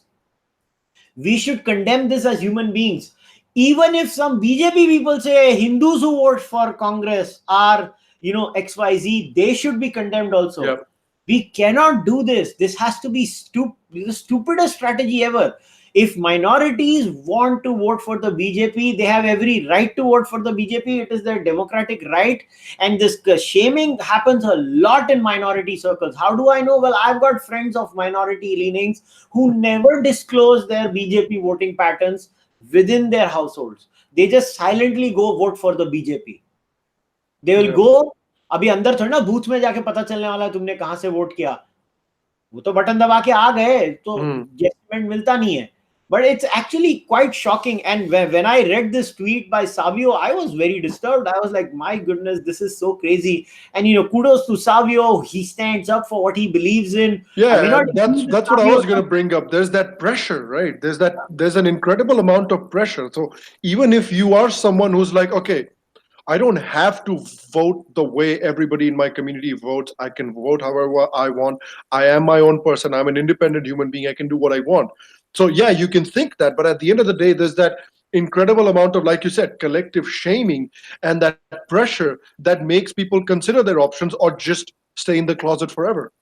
We should condemn this as human beings. Even if some BJP people say Hindus who vote for Congress are, XYZ, they should be condemned also. Yep. We cannot do this. This has to be the stupidest strategy ever. If minorities want to vote for the BJP, they have every right to vote for the BJP. It is their democratic right. And this shaming happens a lot in minority circles. How do I know? Well, I've got friends of minority leanings who never disclose their BJP voting patterns within their households. They just silently go vote for the BJP. They will go. अभी अंदर थोड़ा ना booth में जाके पता चलने वाला है तुमने कहां से वोट किया. वो तो बटन दबा के आ गए, तो जजमेंट मिलता नहीं है. But it's actually quite shocking. And when I read this tweet by Savio, I was very disturbed. I was like, my goodness, this is so crazy. And, kudos to Savio. He stands up for what he believes in. I may Yeah, not agree with that's what I Savio. was going to bring up. There's that pressure, right? There's an incredible amount of pressure. So even if you are someone who's like, okay, I don't have to vote the way everybody in my community votes. I can vote however I want. I am my own person. I'm an independent human being. I can do what I want. So yeah, you can think that, but at the end of the day, there's that incredible amount of, like you said, collective shaming and that pressure that makes people consider their options or just stay in the closet forever.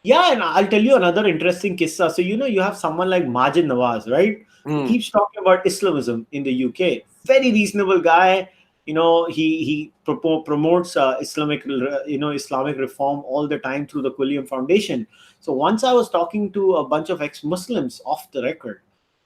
Yeah, and I'll tell you another interesting kissa. So, you have someone like Majid Nawaz, right? Who keeps talking about Islamism in the UK. Very reasonable guy. He promotes Islamic reform all the time through the Quilliam Foundation. So once I was talking to a bunch of ex-Muslims off the record,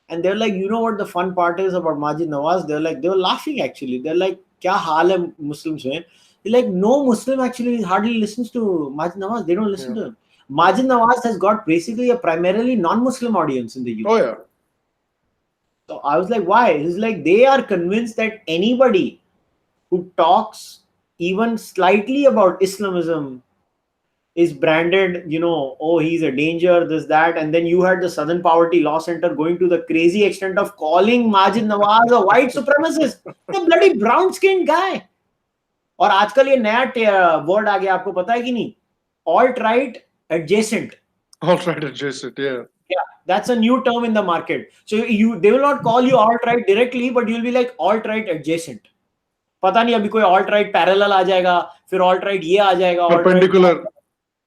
and they're like, you know what the fun part is about Majid Nawaz? They were laughing actually. They're like, kya haal hai Muslims mein? They're like, no Muslim actually hardly listens to Majid Nawaz. They don't listen to him. Majid Nawaz has got basically a primarily non-Muslim audience in the UK. Oh yeah. So I was like, why? It's like they are convinced that anybody who talks even slightly about Islamism is branded, oh, he's a danger, this, that. And then you had the Southern Poverty Law Center going to the crazy extent of calling Majid Nawaz a white supremacist, a bloody brown-skinned guy. और आजकल ये नया word आ गया, आपको पता है कि नहीं? Alt-right adjacent. Alt-right adjacent, yeah. Yeah, that's a new term in the market. So they will not call you alt-right directly, but you'll be like alt-right adjacent. पता नहीं अभी कोई alt-right parallel आ जाएगा, फिर alt-right ये आ जाएगा, perpendicular.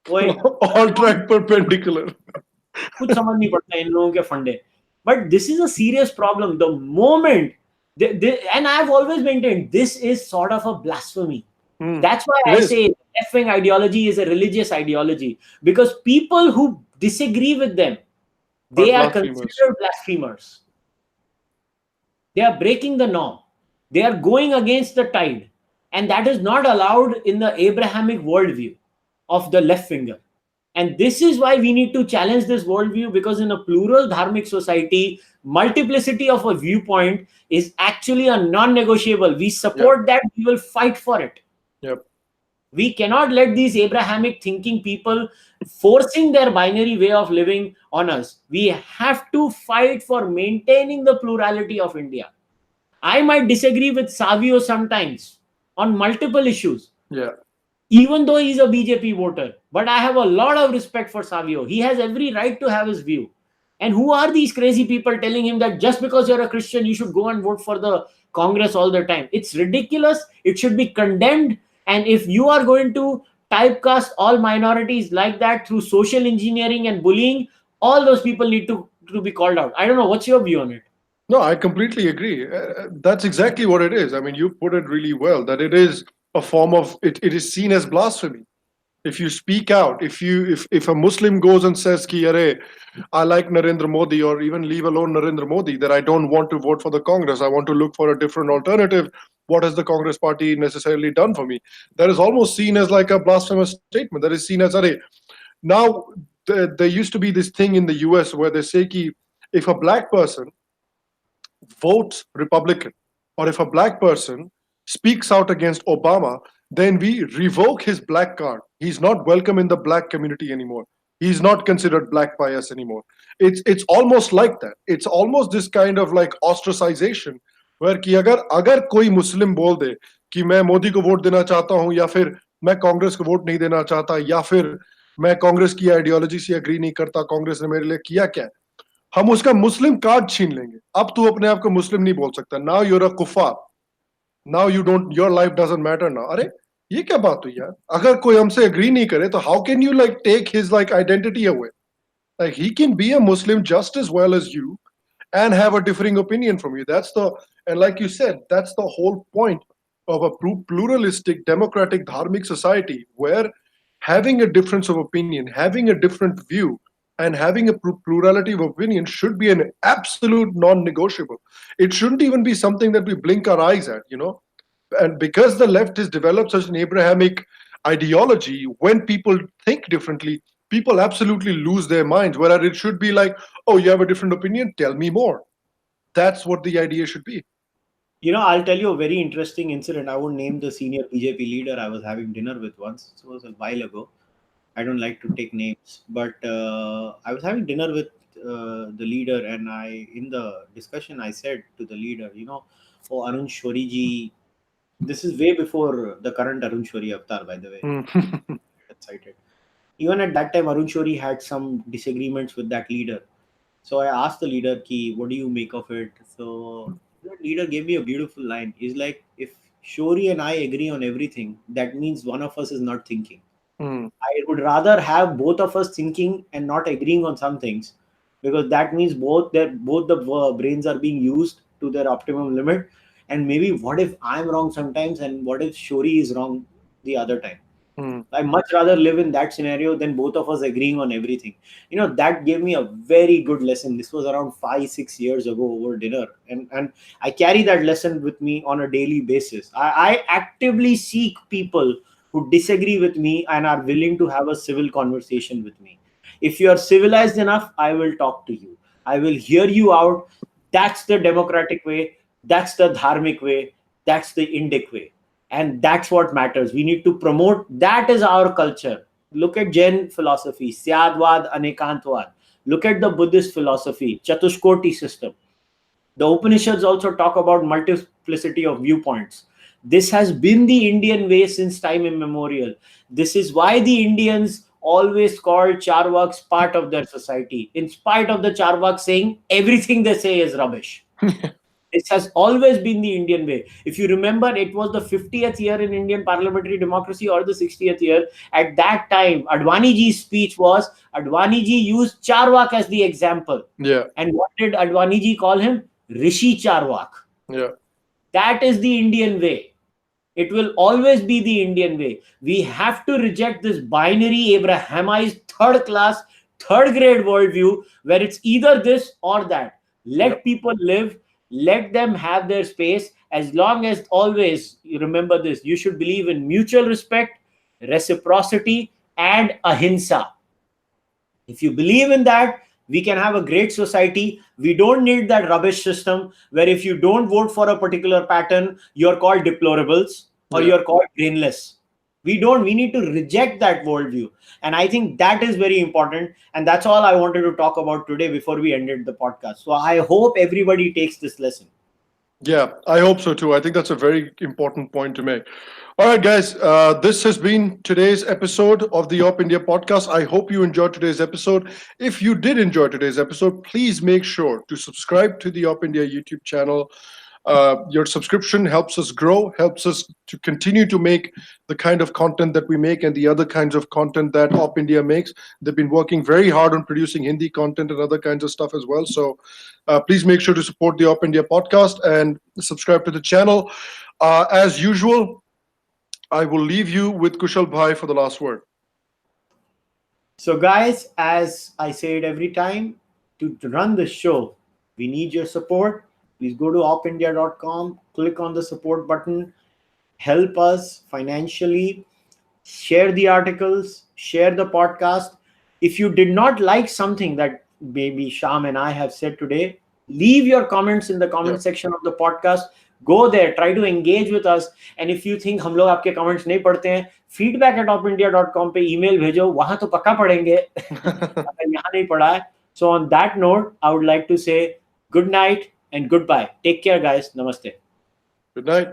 Alt-right perpendicular. कुछ समझ नहीं पड़ता इन लोगों के फंडे. But this is a serious problem. The moment and I've always maintained this is sort of a blasphemy. That's why I say left-wing ideology is a religious ideology, because people who disagree with them, they are considered blasphemers. They are breaking the norm. They are going against the tide. And that is not allowed in the Abrahamic worldview of the left winger. And this is why we need to challenge this worldview, because in a plural dharmic society, multiplicity of a viewpoint is actually a non-negotiable. We support that. We will fight for it. Yep. We cannot let these Abrahamic thinking people forcing their binary way of living on us. We have to fight for maintaining the plurality of India. I might disagree with Savio sometimes on multiple issues. Yeah. Even though he's a BJP voter. But I have a lot of respect for Savio. He has every right to have his view. And who are these crazy people telling him that just because you're a Christian, you should go and vote for the Congress all the time? It's ridiculous. It should be condemned. And if you are going to typecast all minorities like that through social engineering and bullying, all those people need to be called out. I don't know. What's your view on it? No, I completely agree. That's exactly what it is. I mean, you put it really well, that it is a form of, it is seen as blasphemy. If you speak out, if a Muslim goes and says, Ki, Are, I like Narendra Modi, or even leave alone Narendra Modi, that I don't want to vote for the Congress, I want to look for a different alternative, what has the Congress party necessarily done for me? That is almost seen as like a blasphemous statement. That is seen as, Are. Now, there used to be this thing in the US where they say, Ki, if a black person votes Republican, or if a black person speaks out against Obama, then we revoke his black card. He's not welcome in the black community anymore. He's not considered black by us anymore. It's almost like that. It's almost this kind of like ostracization, where कि अगर कोई मुस्लिम बोल दे कि मैं मोदी को vote देना चाहता हूं, या फिर मैं कांग्रेस को वोट नहीं देना चाहता, या फिर मैं कांग्रेस की आइडियोलॉजी से एग्री नहीं करता, कांग्रेस ने मेरे लिए किया क्या, हम उसका मुस्लिम कार्ड छीन लेंगे. अब तू अपने आप को मुस्लिम नहीं बोल सकता. नाउ यूर अ कुफार. Now you don't, your life doesn't matter now. अरे ये क्या बात हुई यार? अगर कोई हमसे agree नहीं करे, तो how can you like take his like identity away? Like he can be a Muslim just as well as you and have a differing opinion from you. And like you said, that's the whole point of a pluralistic, democratic, dharmic society, where having a difference of opinion, having a different view, and having a plurality of opinion should be an absolute non-negotiable. It shouldn't even be something that we blink our eyes at, And because the left has developed such an Abrahamic ideology, when people think differently, people absolutely lose their minds. Whereas it should be like, oh, you have a different opinion? Tell me more. That's what the idea should be. I'll tell you a very interesting incident. I won't name the senior BJP leader I was having dinner with once. It was a while ago. I don't like to take names, but I was having dinner with the leader, and in the discussion, I said to the leader, oh, Arun Shori ji, this is way before the current Arun Shori avatar, by the way. That's cited. Even at that time, Arun Shori had some disagreements with that leader. So I asked the leader, Ki, what do you make of it? So the leader gave me a beautiful line. He's like, if Shori and I agree on everything, that means one of us is not thinking. I would rather have both of us thinking and not agreeing on some things, because that means both the brains are being used to their optimum limit. And maybe what if I'm wrong sometimes, and what if Shori is wrong the other time? I much rather live in that scenario than both of us agreeing on everything. That gave me a very good lesson. This was around 5-6 years ago over dinner. And I carry that lesson with me on a daily basis. I actively seek people who disagree with me and are willing to have a civil conversation with me. If you are civilized enough, I will talk to you. I will hear you out. That's the democratic way. That's the dharmic way. That's the Indic way. And that's what matters. We need to promote. That is our culture. Look at Jain philosophy, Syadvad, Anekantvad. Look at the Buddhist philosophy, Chatushkoti system. The Upanishads also talk about multiplicity of viewpoints. This has been the Indian way since time immemorial. This is why the Indians always called Charvaks part of their society, in spite of the Charvaks saying everything they say is rubbish. This has always been the Indian way. If you remember, it was the 50th year in Indian parliamentary democracy or the 60th year. At that time, Advani ji's speech was, Advani ji used Charvak as the example. Yeah. And what did Advani ji call him? Rishi Charvak. Yeah. That is the Indian way. It will always be the Indian way. We have to reject this binary, Abrahamized, third class, third grade worldview where it's either this or that. Let people live. Let them have their space, as long as always you remember this. You should believe in mutual respect, reciprocity, and ahimsa. If you believe in that, we can have a great society. We don't need that rubbish system where if you don't vote for a particular pattern, you're called deplorables or you're called brainless. We need to reject that worldview. And I think that is very important. And that's all I wanted to talk about today before we ended the podcast. So I hope everybody takes this lesson. Yeah, I hope so too. I think that's a very important point to make. All right, guys, this has been today's episode of the OpIndia podcast. I hope you enjoyed today's episode. If you did enjoy today's episode, please make sure to subscribe to the OpIndia YouTube channel. Your subscription helps us grow, helps us to continue to make the kind of content that we make and the other kinds of content that OpIndia makes. They've been working very hard on producing Hindi content and other kinds of stuff as well. So please make sure to support the OpIndia podcast and subscribe to the channel. As usual, I will leave you with Kushal Bhai for the last word. So guys, as I say it every time, to run the show, we need your support. Please go to opindia.com, click on the support button, help us financially, share the articles, share the podcast. If you did not like something that maybe Sham and I have said today, leave your comments in the comment section of the podcast. Go there, try to engage with us. And if you think हम लोग आपके comments नहीं पढ़ते हैं, feedback@opindia.com पे email भेजो, वहाँ तो पक्का पढ़ेंगे अगर यहाँ नहीं पढ़ा है. So on that note, I would like to say good night and goodbye. Take care, guys. Namaste. Good night.